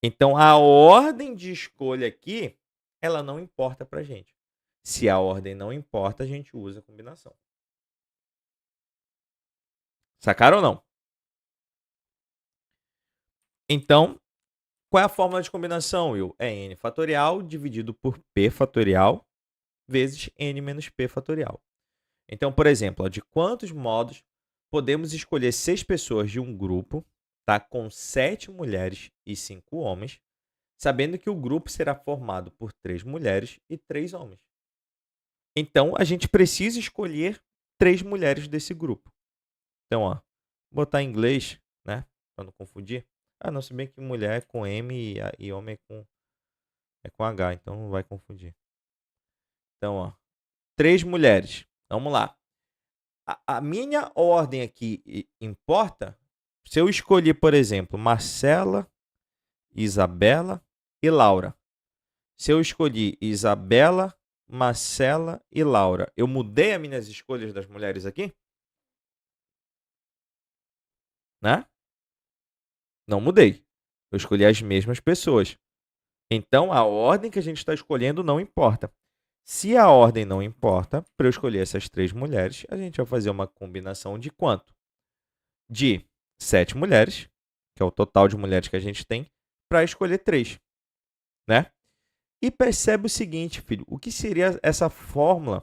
Então, a ordem de escolha aqui, ela não importa pra gente. Se a ordem não importa, a gente usa a combinação. Sacaram ou não? Então, qual é a fórmula de combinação, Will? É n fatorial dividido por p fatorial vezes n menos p fatorial. Então, por exemplo, de quantos modos podemos escolher 6 pessoas de um grupo, tá, com 7 mulheres e 5 homens, sabendo que o grupo será formado por 3 mulheres e 3 homens. Então, a gente precisa escolher 3 mulheres desse grupo. Então, ó, vou botar em inglês, né, para não confundir. Ah, não, se bem que mulher é com M e homem é com H, então não vai confundir. Então, ó, 3 mulheres. Vamos lá. A minha ordem aqui importa? Se eu escolher, por exemplo, Marcela, Isabela e Laura. Se eu escolhi Isabela, Marcela e Laura, eu mudei as minhas escolhas das mulheres aqui? Né? Não mudei. Eu escolhi as mesmas pessoas. Então, a ordem que a gente está escolhendo não importa. Se a ordem não importa, para eu escolher essas 3 mulheres, a gente vai fazer uma combinação de quanto? De 7 mulheres, que é o total de mulheres que a gente tem, para escolher 3, né? E percebe o seguinte, filho, o que seria essa fórmula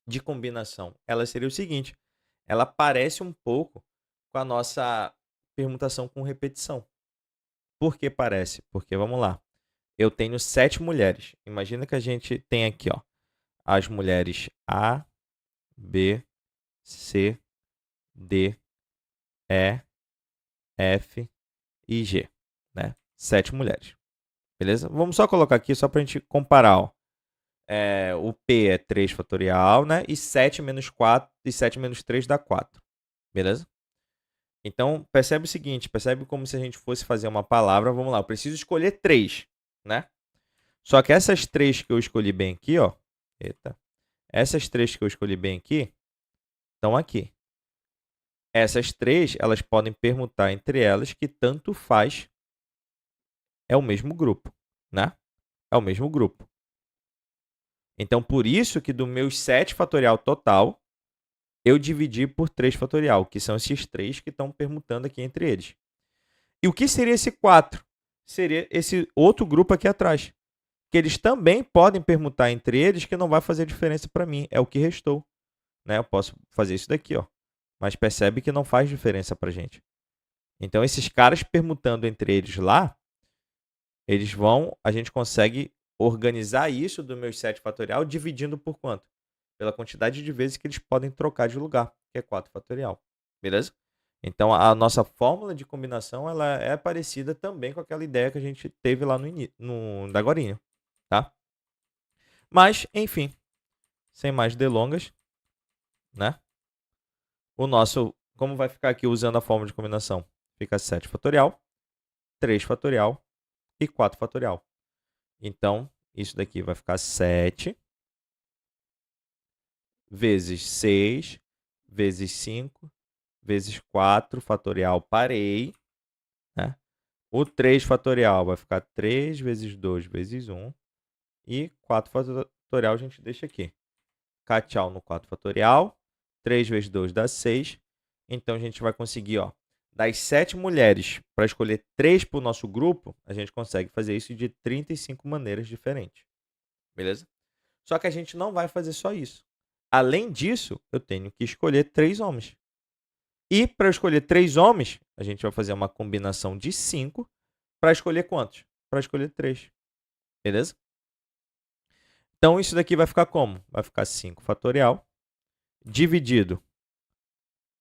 de combinação? Ela seria o seguinte, ela parece um pouco com a nossa permutação com repetição. Por que parece? Porque, vamos lá, eu tenho 7 mulheres. Imagina que a gente tem aqui, ó, as mulheres A, B, C, D, E, F e G, né? 7 mulheres, beleza? Vamos só colocar aqui só para a gente comparar, ó. O P é 3 fatorial, né? E 7 menos 4, e 7 menos 3 dá 4, beleza? Então, percebe o seguinte, percebe como se a gente fosse fazer uma palavra, vamos lá, eu preciso escolher 3, né? Só que essas 3 que eu escolhi bem aqui, ó, eita, essas 3 que eu escolhi bem aqui, estão aqui. Essas 3, elas podem permutar entre elas, que tanto faz, é o mesmo grupo, né? É o mesmo grupo. Então, por isso que do meu 7 fatorial total, eu dividi por 3 fatorial, que são esses 3 que estão permutando aqui entre eles. E o que seria esse 4? Seria esse outro grupo aqui atrás, que eles também podem permutar entre eles, que não vai fazer diferença para mim, é o que restou, né? Eu posso fazer isso daqui, ó. Mas percebe que não faz diferença para a gente. Então, esses caras permutando entre eles lá, eles vão, a gente consegue organizar isso do meu 7 fatorial dividindo por quanto? Pela quantidade de vezes que eles podem trocar de lugar, que é 4 fatorial. Beleza? Então, a nossa fórmula de combinação ela é parecida também com aquela ideia que a gente teve lá no dagorinho, tá? Mas, enfim, sem mais delongas, né? O nosso, como vai ficar aqui usando a fórmula de combinação? Fica 7 fatorial, 3 fatorial e 4 fatorial. Então, isso daqui vai ficar 7 vezes 6 vezes 5 vezes 4 fatorial, parei, né? O 3 fatorial vai ficar 3 vezes 2 vezes 1 e 4 fatorial a gente deixa aqui. Tchau no 4 fatorial, 3 vezes 2 dá 6. Então, a gente vai conseguir, ó, das 7 mulheres, para escolher 3 para o nosso grupo, a gente consegue fazer isso de 35 maneiras diferentes. Beleza? Só que a gente não vai fazer só isso. Além disso, eu tenho que escolher 3 homens. E para eu escolher 3 homens, a gente vai fazer uma combinação de 5 para escolher quantos? Para escolher 3. Beleza? Então, isso daqui vai ficar como? Vai ficar 5 fatorial dividido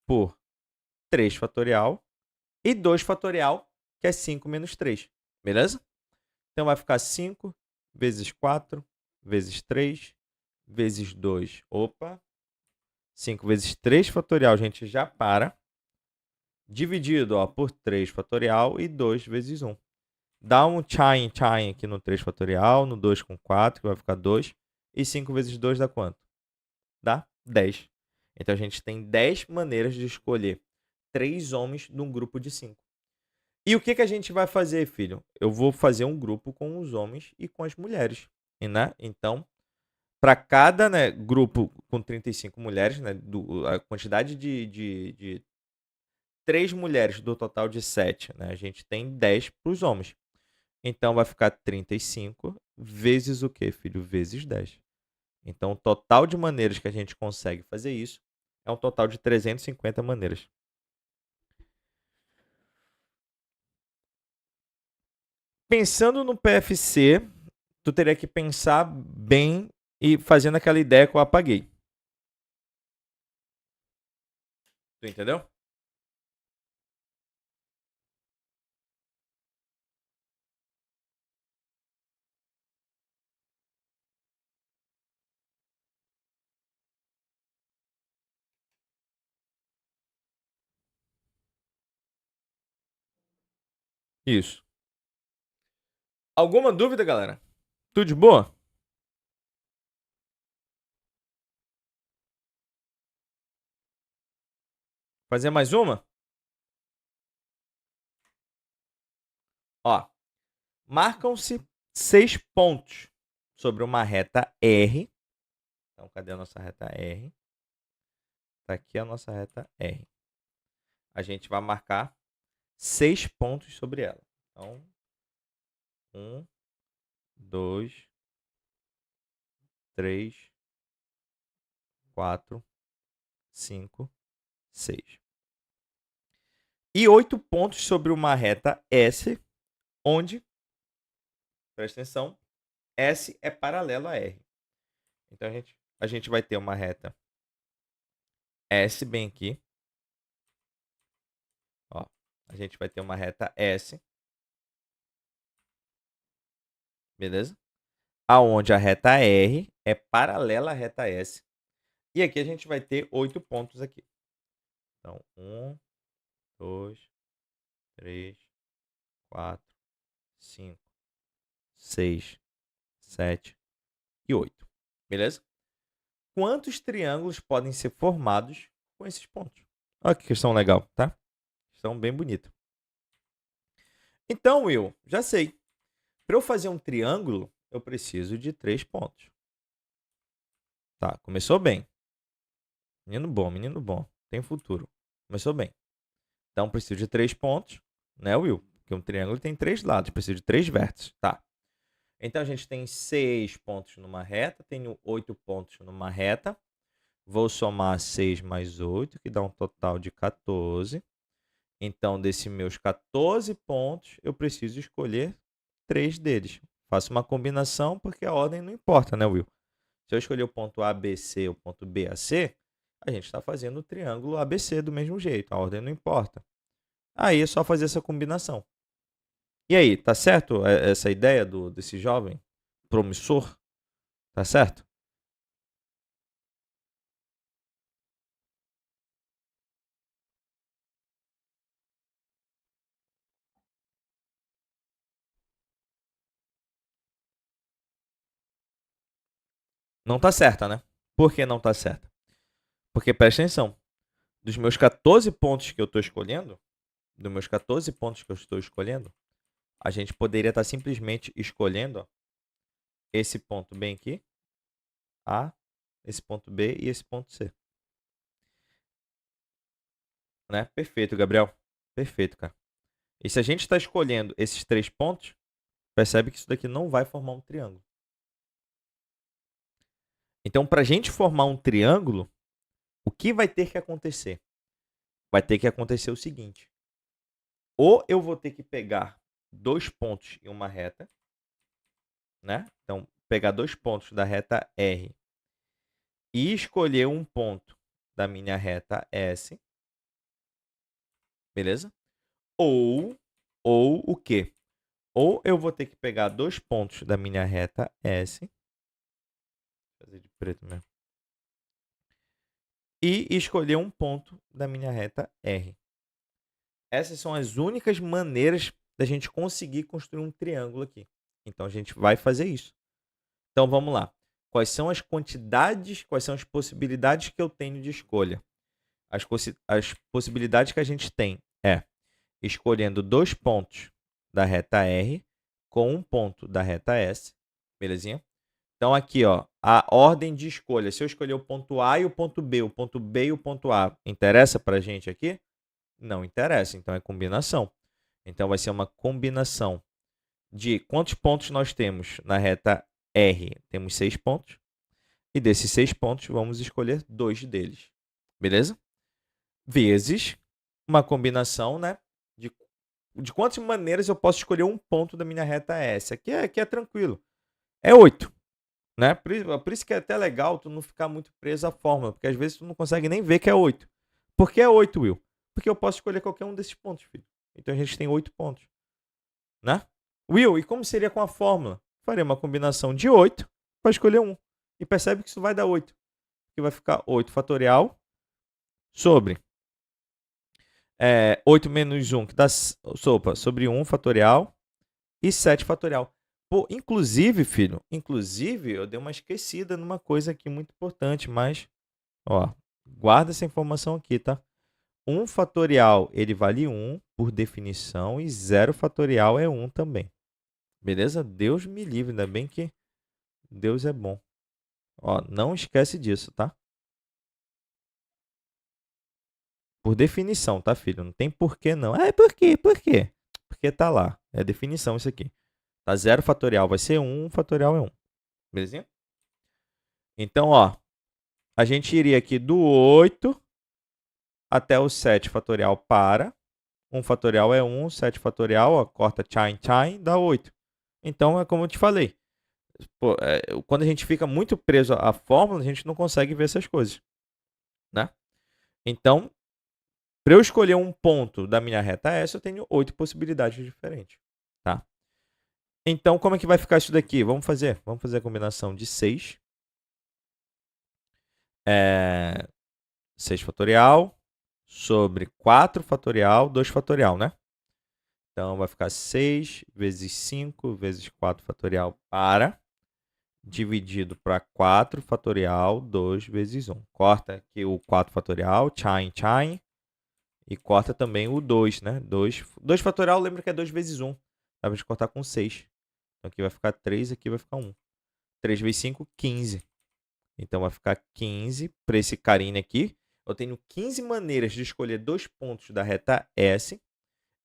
por 3 fatorial e 2 fatorial, que é 5 menos 3. Beleza? Então, vai ficar 5 vezes 4 vezes 3 vezes 2. Opa! 5 vezes 3 fatorial, a gente já para. Dividido, ó, por 3 fatorial e 2 vezes 1. Dá um chain aqui no 3 fatorial, no 2 com 4, que vai ficar 2. E 5 vezes 2 dá quanto? Dá 10. Então, a gente tem 10 maneiras de escolher 3 homens num grupo de 5. E o que, que a gente vai fazer, filho? Eu vou fazer um grupo com os homens e com as mulheres. Né? Então, para cada, né, grupo com 35 mulheres, né, a quantidade de 3 mulheres do total de 7, né, a gente tem 10 para os homens. Então, vai ficar 35 vezes o quê, filho? Vezes 10. Então, o total de maneiras que a gente consegue fazer isso é um total de 350 maneiras. Pensando no PFC, tu teria que pensar bem e fazendo aquela ideia que eu apaguei. Tu entendeu? Isso. Alguma dúvida, galera? Tudo de boa? Fazer mais uma? Ó, marcam-se 6 pontos sobre uma reta R. Então, cadê a nossa reta R? Tá aqui a nossa reta R. A gente vai marcar 6 pontos sobre ela. Então, 1, 2, 3, 4, 5, 6. E 8 pontos sobre uma reta S, onde, presta atenção, S é paralelo a R. Então, a gente vai ter uma reta S bem aqui. Ó, a gente vai ter uma reta S. Beleza? Aonde a reta R é paralela à reta S. E aqui a gente vai ter 8 pontos aqui. Então, 1, 2, 3, 4, 5, 6, 7 e 8. Beleza? Quantos triângulos podem ser formados com esses pontos? Olha que questão legal, tá? Questão bem bonita. Então, Will, já sei. Para eu fazer um triângulo, eu preciso de 3 pontos. Tá, começou bem. Menino bom. Tem futuro. Começou bem. Então, preciso de 3 pontos, né, Will? Porque um triângulo tem 3 lados, preciso de 3 vértices. Tá. Então, a gente tem 6 pontos numa reta, tenho 8 pontos numa reta. Vou somar 6 mais 8, que dá um total de 14. Então, desses meus 14 pontos, eu preciso escolher 3 deles. Faço uma combinação, porque a ordem não importa, né, Will? Se eu escolher o ponto ABC ou o ponto BAC, a gente está fazendo o triângulo ABC do mesmo jeito. A ordem não importa. Aí é só fazer essa combinação. E aí, tá certo essa ideia desse jovem promissor? Tá certo? Não tá certa, né? Por que não tá certa? Porque presta atenção. Dos meus 14 pontos que eu estou escolhendo, a gente poderia estar simplesmente escolhendo, ó, esse ponto bem aqui, A, esse ponto B e esse ponto C. Né? Perfeito, Gabriel. Perfeito, cara. E se a gente está escolhendo esses 3 pontos, percebe que isso daqui não vai formar um triângulo. Então, para a gente formar um triângulo, o que vai ter que acontecer? Vai ter que acontecer o seguinte. Ou eu vou ter que pegar 2 pontos em uma reta, né? Então, pegar 2 pontos da reta R e escolher um ponto da minha reta S. Beleza? Ou o quê? Ou eu vou ter que pegar 2 pontos da minha reta S. Vou fazer de preto mesmo. E escolher um ponto da minha reta R. Essas são as únicas maneiras da gente conseguir construir um triângulo aqui. Então, a gente vai fazer isso. Então, vamos lá. Quais são as quantidades, quais são as possibilidades que eu tenho de escolha? As possibilidades que a gente tem é escolhendo 2 pontos da reta R com um ponto da reta S. Belezinha? Então, aqui, ó, a ordem de escolha. Se eu escolher o ponto A e o ponto B e o ponto A, interessa para a gente aqui? Não interessa. Então, é combinação. Então, vai ser uma combinação de quantos pontos nós temos na reta R? Temos 6 pontos. E desses 6 pontos, vamos escolher 2 deles. Beleza? Vezes uma combinação, né, de quantas maneiras eu posso escolher um ponto da minha reta S. Aqui é tranquilo. É 8. Né? Por isso que é até legal tu não ficar muito preso à fórmula, porque às vezes tu não consegue nem ver que é 8. Por que é 8, Will? Porque eu posso escolher qualquer um desses pontos, filho. Então a gente tem 8 pontos. Né? Will, e como seria com a fórmula? Farei uma combinação de 8 para escolher um. E percebe que isso vai dar 8. Que vai ficar 8 fatorial sobre 8 menos 1, que dá sopa, sobre 1 fatorial e 7 fatorial. Pô, inclusive, eu dei uma esquecida numa coisa aqui muito importante, mas, ó, guarda essa informação aqui, tá? 1 fatorial, ele vale 1, por definição, e 0 fatorial é 1 também. Beleza? Deus me livre, ainda bem que Deus é bom. Ó, não esquece disso, tá? Por definição, tá, filho? Não tem porquê, não. Por quê? Por quê? Porque tá lá. É definição isso aqui. Tá? 0 fatorial vai ser 1, fatorial é 1. Belezinha? Então, ó, a gente iria aqui do 8 até o 7 fatorial para. 1 fatorial é 1, 7 fatorial, ó, corta chine, dá 8. Então, é como eu te falei. Pô, quando a gente fica muito preso à fórmula, a gente não consegue ver essas coisas, né? Então, para eu escolher um ponto da minha reta S, eu tenho 8 possibilidades diferentes, tá? Então, como é que vai ficar isso daqui? Vamos fazer a combinação de 6. 6 fatorial sobre 4 fatorial, 2 fatorial, né? Então, vai ficar 6 vezes 5 vezes 4 fatorial para, dividido para 4 fatorial, 2 vezes 1. Corta aqui o 4 fatorial, chine, e corta também o 2, né? 2 fatorial, lembra que é 2 vezes 1. Dá pra cortar com 6. Então, aqui vai ficar 3, aqui vai ficar 1. 3 vezes 5, 15. Então, vai ficar 15 para esse carinha aqui. Eu tenho 15 maneiras de escolher 2 pontos da reta S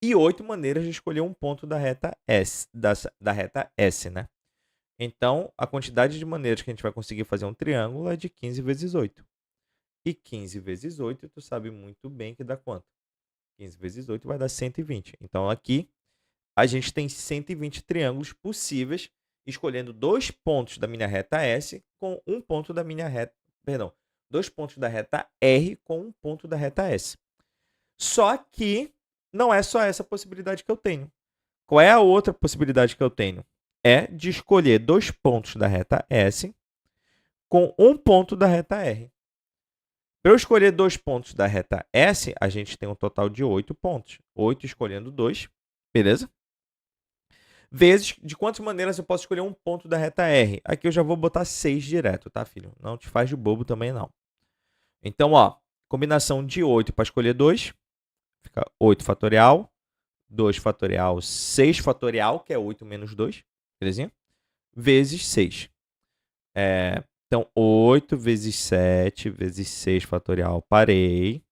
e 8 maneiras de escolher um ponto da reta S, da reta S, né? Então, a quantidade de maneiras que a gente vai conseguir fazer um triângulo é de 15 vezes 8. E 15 vezes 8, tu sabe muito bem que dá quanto? 15 vezes 8 vai dar 120. Então, aqui, a gente tem 120 triângulos possíveis, escolhendo 2 pontos da minha reta S com um ponto da minha reta... Perdão, 2 pontos da reta R com um ponto da reta S. Só que não é só essa possibilidade que eu tenho. Qual é a outra possibilidade que eu tenho? É de escolher 2 pontos da reta S com um ponto da reta R. Para eu escolher 2 pontos da reta S, a gente tem um total de 8 pontos. 8 escolhendo 2, beleza? Vezes de quantas maneiras eu posso escolher um ponto da reta R. Aqui eu já vou botar 6 direto, tá, filho? Não te faz de bobo também, não. Então, ó, combinação de 8 para escolher 2, fica 8 fatorial, 2 fatorial, 6 fatorial, que é 8 menos 2, belezinha? Vezes 6. Então, 8 vezes 7 vezes 6 fatorial, parei.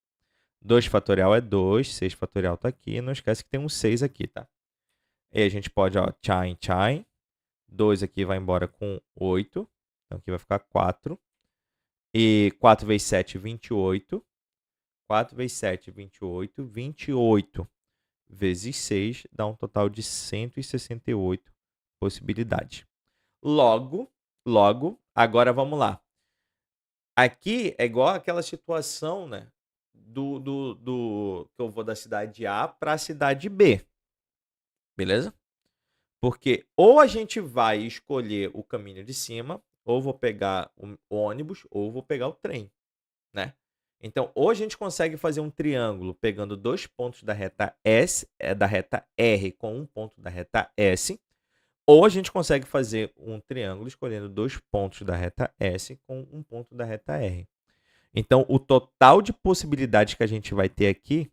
2 fatorial é 2, 6 fatorial está aqui. Não esquece que tem um 6 aqui, tá? E a gente pode, ó, chine. 2 aqui vai embora com 8. Então, aqui vai ficar 4. E 4 vezes 7, 28. 4 vezes 7, 28. 28 vezes 6 dá um total de 168 possibilidades. Logo, agora vamos lá. Aqui é igual aquela situação, né? Que eu vou da cidade A para a cidade B. Beleza? Porque ou a gente vai escolher o caminho de cima, ou vou pegar o ônibus, ou vou pegar o trem, né? Então, ou a gente consegue fazer um triângulo pegando 2 pontos da reta S, da reta R com um ponto da reta S, ou a gente consegue fazer um triângulo escolhendo 2 pontos da reta S com um ponto da reta R. Então, o total de possibilidades que a gente vai ter aqui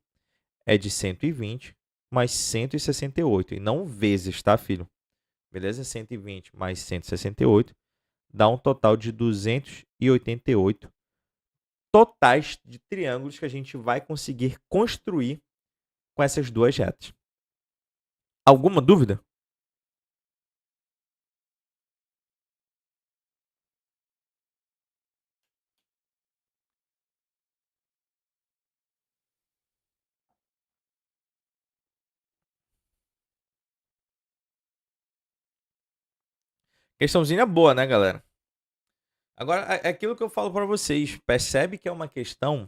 é de 120 mais 168. E não vezes, tá, filho? Beleza? 120 mais 168 dá um total de 288 totais de triângulos que a gente vai conseguir construir com essas duas retas. Alguma dúvida? Questãozinha boa, né, galera? Agora, é aquilo que eu falo para vocês. Percebe que é uma questão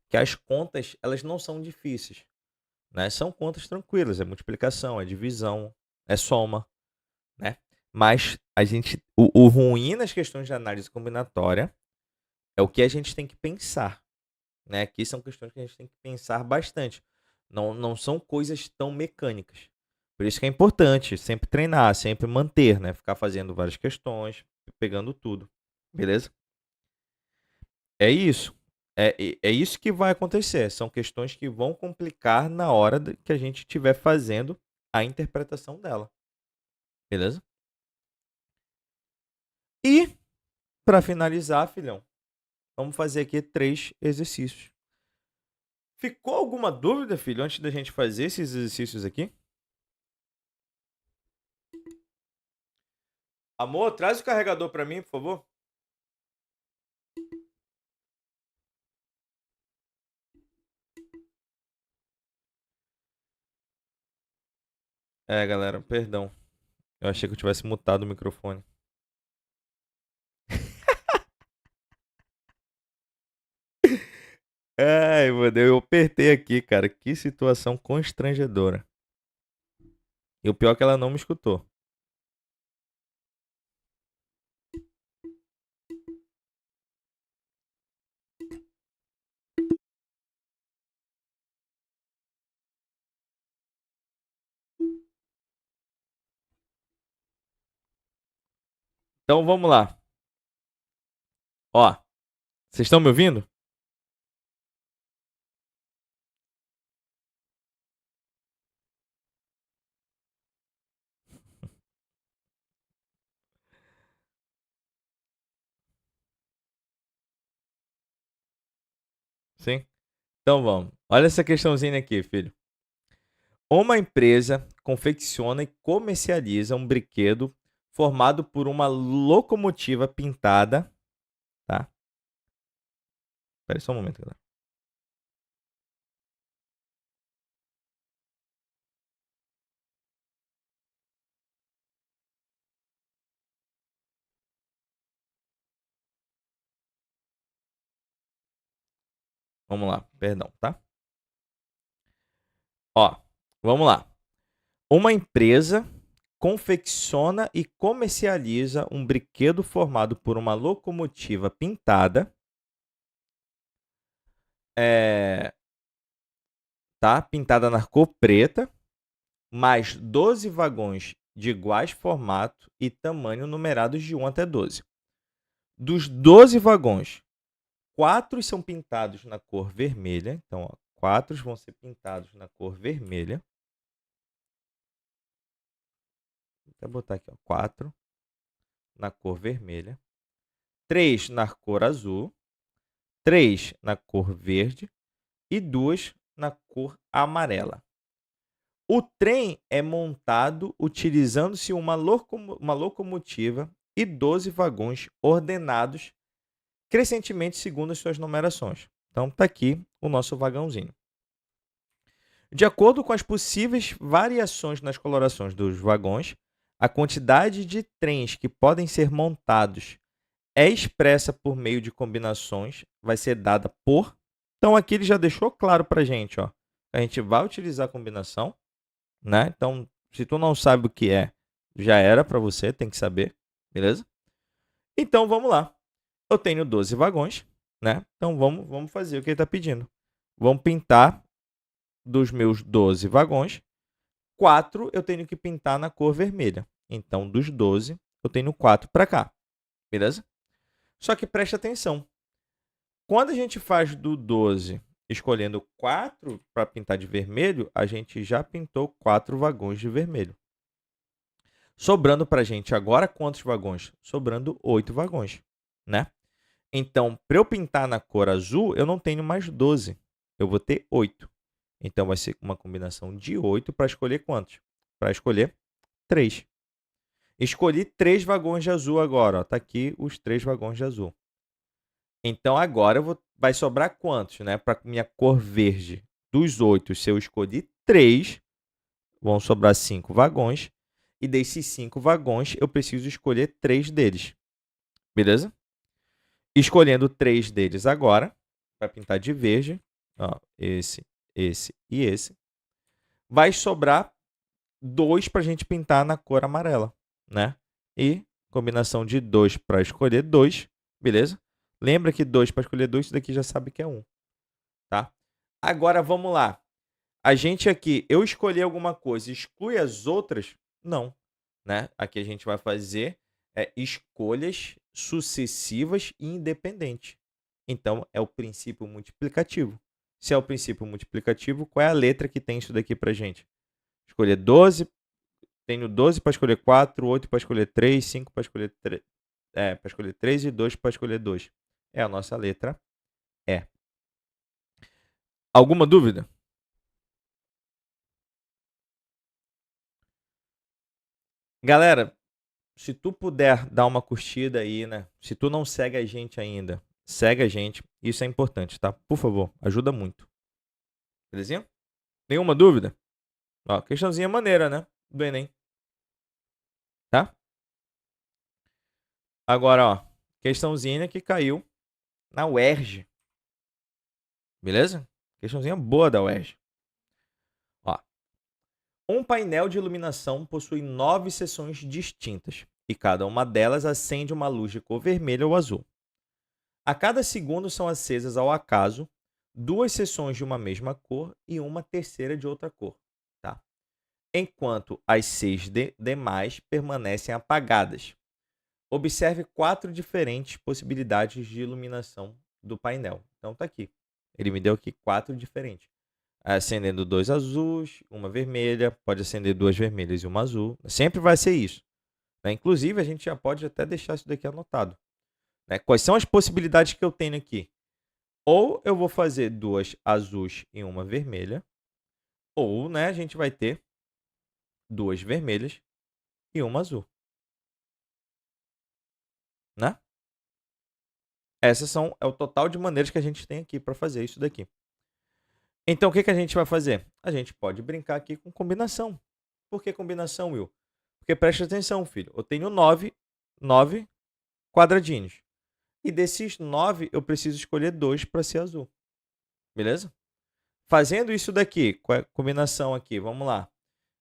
que as contas elas não são difíceis, né? São contas tranquilas, é multiplicação, é divisão, é soma, né? Mas o ruim nas questões de análise combinatória é o que a gente tem que pensar, né? Aqui são questões que a gente tem que pensar bastante. Não são coisas tão mecânicas. Por isso que é importante sempre treinar, sempre manter, né? Ficar fazendo várias questões, pegando tudo. Beleza? É isso. É isso que vai acontecer. São questões que vão complicar na hora que a gente estiver fazendo a interpretação dela. Beleza? E, para finalizar, filhão, vamos fazer aqui 3 exercícios. Ficou alguma dúvida, filho, antes da gente fazer esses exercícios aqui? Amor, traz o carregador para mim, por favor. É, galera, perdão. Eu achei que eu tivesse mutado o microfone. Ai, mano, eu apertei aqui, cara. Que situação constrangedora. E o pior é que ela não me escutou. Então vamos lá. Ó, vocês estão me ouvindo? Sim? Então vamos. Olha essa questãozinha aqui, filho. Uma empresa confecciona e comercializa um brinquedo formado por uma locomotiva pintada, tá? Espera só um momento, galera. Vamos lá, perdão, tá? Ó, vamos lá. Uma empresa confecciona e comercializa um brinquedo formado por uma locomotiva pintada, tá? Pintada na cor preta, mais 12 vagões de iguais formato e tamanho numerados de 1 até 12. Dos 12 vagões, 4 são pintados na cor vermelha. Então, ó, 4 vão ser pintados na cor vermelha. Vou até botar aqui, ó, 4 na cor vermelha. 3 na cor azul. 3 na cor verde. E 2 na cor amarela. O trem é montado utilizando-se uma locomotiva e 12 vagões ordenados crescentemente segundo as suas numerações. Então, está aqui o nosso vagãozinho. De acordo com as possíveis variações nas colorações dos vagões, a quantidade de trens que podem ser montados é expressa por meio de combinações, vai ser dada por. Então, aqui ele já deixou claro para a gente, ó. A gente vai utilizar a combinação, né? Então, se tu não sabe o que é, já era para você, tem que saber, beleza? Então, vamos lá. Eu tenho 12 vagões, né? Então, vamos fazer o que ele está pedindo. Vamos pintar dos meus 12 vagões, 4 eu tenho que pintar na cor vermelha. Então, dos 12, eu tenho 4 para cá, beleza? Só que preste atenção. Quando a gente faz do 12 escolhendo 4 para pintar de vermelho, a gente já pintou 4 vagões de vermelho. Sobrando para a gente agora quantos vagões? Sobrando 8 vagões, né? Então, para eu pintar na cor azul, eu não tenho mais 12. Eu vou ter 8. Então, vai ser uma combinação de 8 para escolher quantos? Para escolher 3. Escolhi 3 vagões de azul agora. Está aqui os 3 vagões de azul. Então, agora vai sobrar quantos, né? Para minha cor verde. Dos 8, se eu escolhi 3, vão sobrar 5 vagões. E desses 5 vagões, eu preciso escolher 3 deles. Beleza? Escolhendo 3 deles agora, para pintar de verde. Ó, esse e esse. Vai sobrar 2 para a gente pintar na cor amarela, né? E combinação de 2 para escolher 2, beleza? Lembra que 2 para escolher 2, isso daqui já sabe que é 1, tá? Agora vamos lá. A gente aqui, eu escolhi alguma coisa, exclui as outras? Não, né? Aqui a gente vai fazer escolhas sucessivas e independentes. Então, é o princípio multiplicativo. Se é o princípio multiplicativo, qual é a letra que tem isso daqui pra gente? Escolher 12, tenho 12 para escolher 4, 8 para escolher 3, 5 para escolher 3, para escolher 3 e 2 para escolher 2. É a nossa letra E. Alguma dúvida? Galera, se tu puder dar uma curtida aí, né? Se tu não segue a gente ainda, segue a gente. Isso é importante, tá? Por favor, ajuda muito. Belezinha? Nenhuma dúvida? Ó, questãozinha maneira, né? Do Enem. Tá? Agora, ó. Questãozinha que caiu na UERJ. Beleza? Questãozinha boa da UERJ. Ó. Um painel de iluminação possui 9 seções distintas. E cada uma delas acende uma luz de cor vermelha ou azul. A cada segundo são acesas ao acaso 2 seções de uma mesma cor e uma terceira de outra cor. Tá? Enquanto as 6 demais permanecem apagadas. Observe 4 diferentes possibilidades de iluminação do painel. Então tá aqui. Ele me deu aqui 4 diferentes. Acendendo 2 azuis, uma vermelha, pode acender 2 vermelhas e uma azul. Sempre vai ser isso. Né? Inclusive, a gente já pode até deixar isso daqui anotado. Né? Quais são as possibilidades que eu tenho aqui? Ou eu vou fazer 2 azuis e uma vermelha, ou, né, a gente vai ter 2 vermelhas e uma azul. Né? Essas são o total de maneiras que a gente tem aqui para fazer isso daqui. Então, o que a gente vai fazer? A gente pode brincar aqui com combinação. Por que combinação, Will? Porque preste atenção, filho. Eu tenho 9 quadradinhos. E desses 9, eu preciso escolher 2 para ser azul. Beleza? Fazendo isso daqui, com a combinação aqui, vamos lá.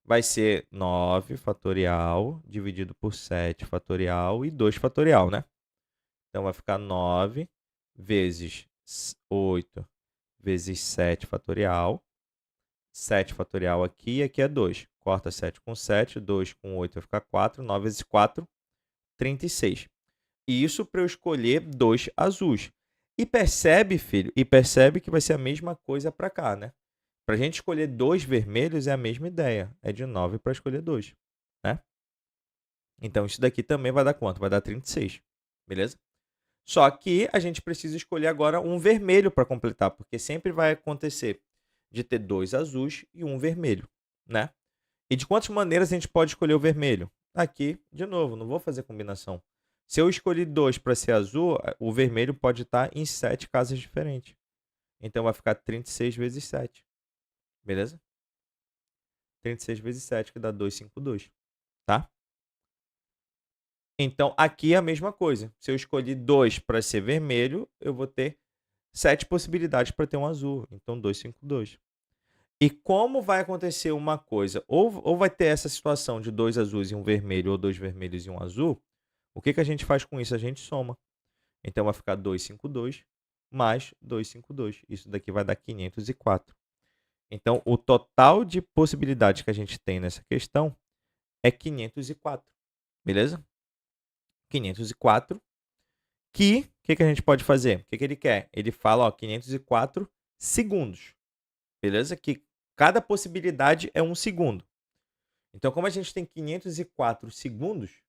Vai ser 9 fatorial dividido por 7 fatorial e 2 fatorial, né? Então, vai ficar 9 vezes 8 vezes 7 fatorial. 7 fatorial aqui e aqui é 2. Corta 7 com 7, 2 com 8 vai ficar 4. 9 vezes 4, 36. E isso para eu escolher 2 azuis. E percebe, filho, que vai ser a mesma coisa para cá, né? Para a gente escolher 2 vermelhos é a mesma ideia. É de 9 para escolher 2, né? Então, isso daqui também vai dar quanto? Vai dar 36, beleza? Só que a gente precisa escolher agora um vermelho para completar, porque sempre vai acontecer de ter 2 azuis e um vermelho, né? E de quantas maneiras a gente pode escolher o vermelho? Aqui, de novo, não vou fazer combinação. Se eu escolhi 2 para ser azul, o vermelho pode estar em 7 casas diferentes. Então, vai ficar 36 vezes 7. Beleza? 36 vezes 7, que dá 252. Tá? Então, aqui é a mesma coisa. Se eu escolhi 2 para ser vermelho, eu vou ter 7 possibilidades para ter um azul. Então, 252. E como vai acontecer uma coisa, ou vai ter essa situação de 2 azuis e um vermelho, ou 2 vermelhos e um azul, o que a gente faz com isso? A gente soma. Então, vai ficar 252 mais 252. Isso daqui vai dar 504. Então, o total de possibilidades que a gente tem nessa questão é 504. Beleza? 504. Que, o que a gente pode fazer? O que ele quer? Ele fala, ó, 504 segundos. Beleza? Que cada possibilidade é 1 segundo. Então, como a gente tem 504 segundos,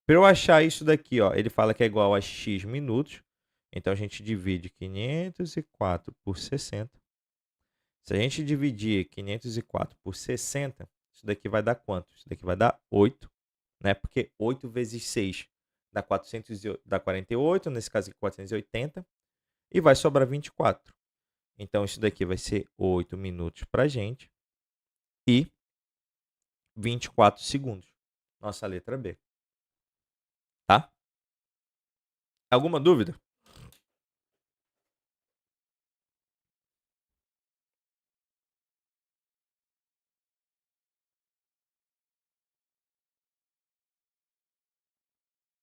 para eu achar isso daqui, ó, ele fala que é igual a x minutos. Então, a gente divide 504 por 60. Se a gente dividir 504 por 60, isso daqui vai dar quanto? Isso daqui vai dar 8, né? Porque 8 vezes 6 dá 48, nesse caso aqui 480, e vai sobrar 24. Então, isso daqui vai ser 8 minutos para a gente e 24 segundos. Nossa letra B. Tá? Alguma dúvida?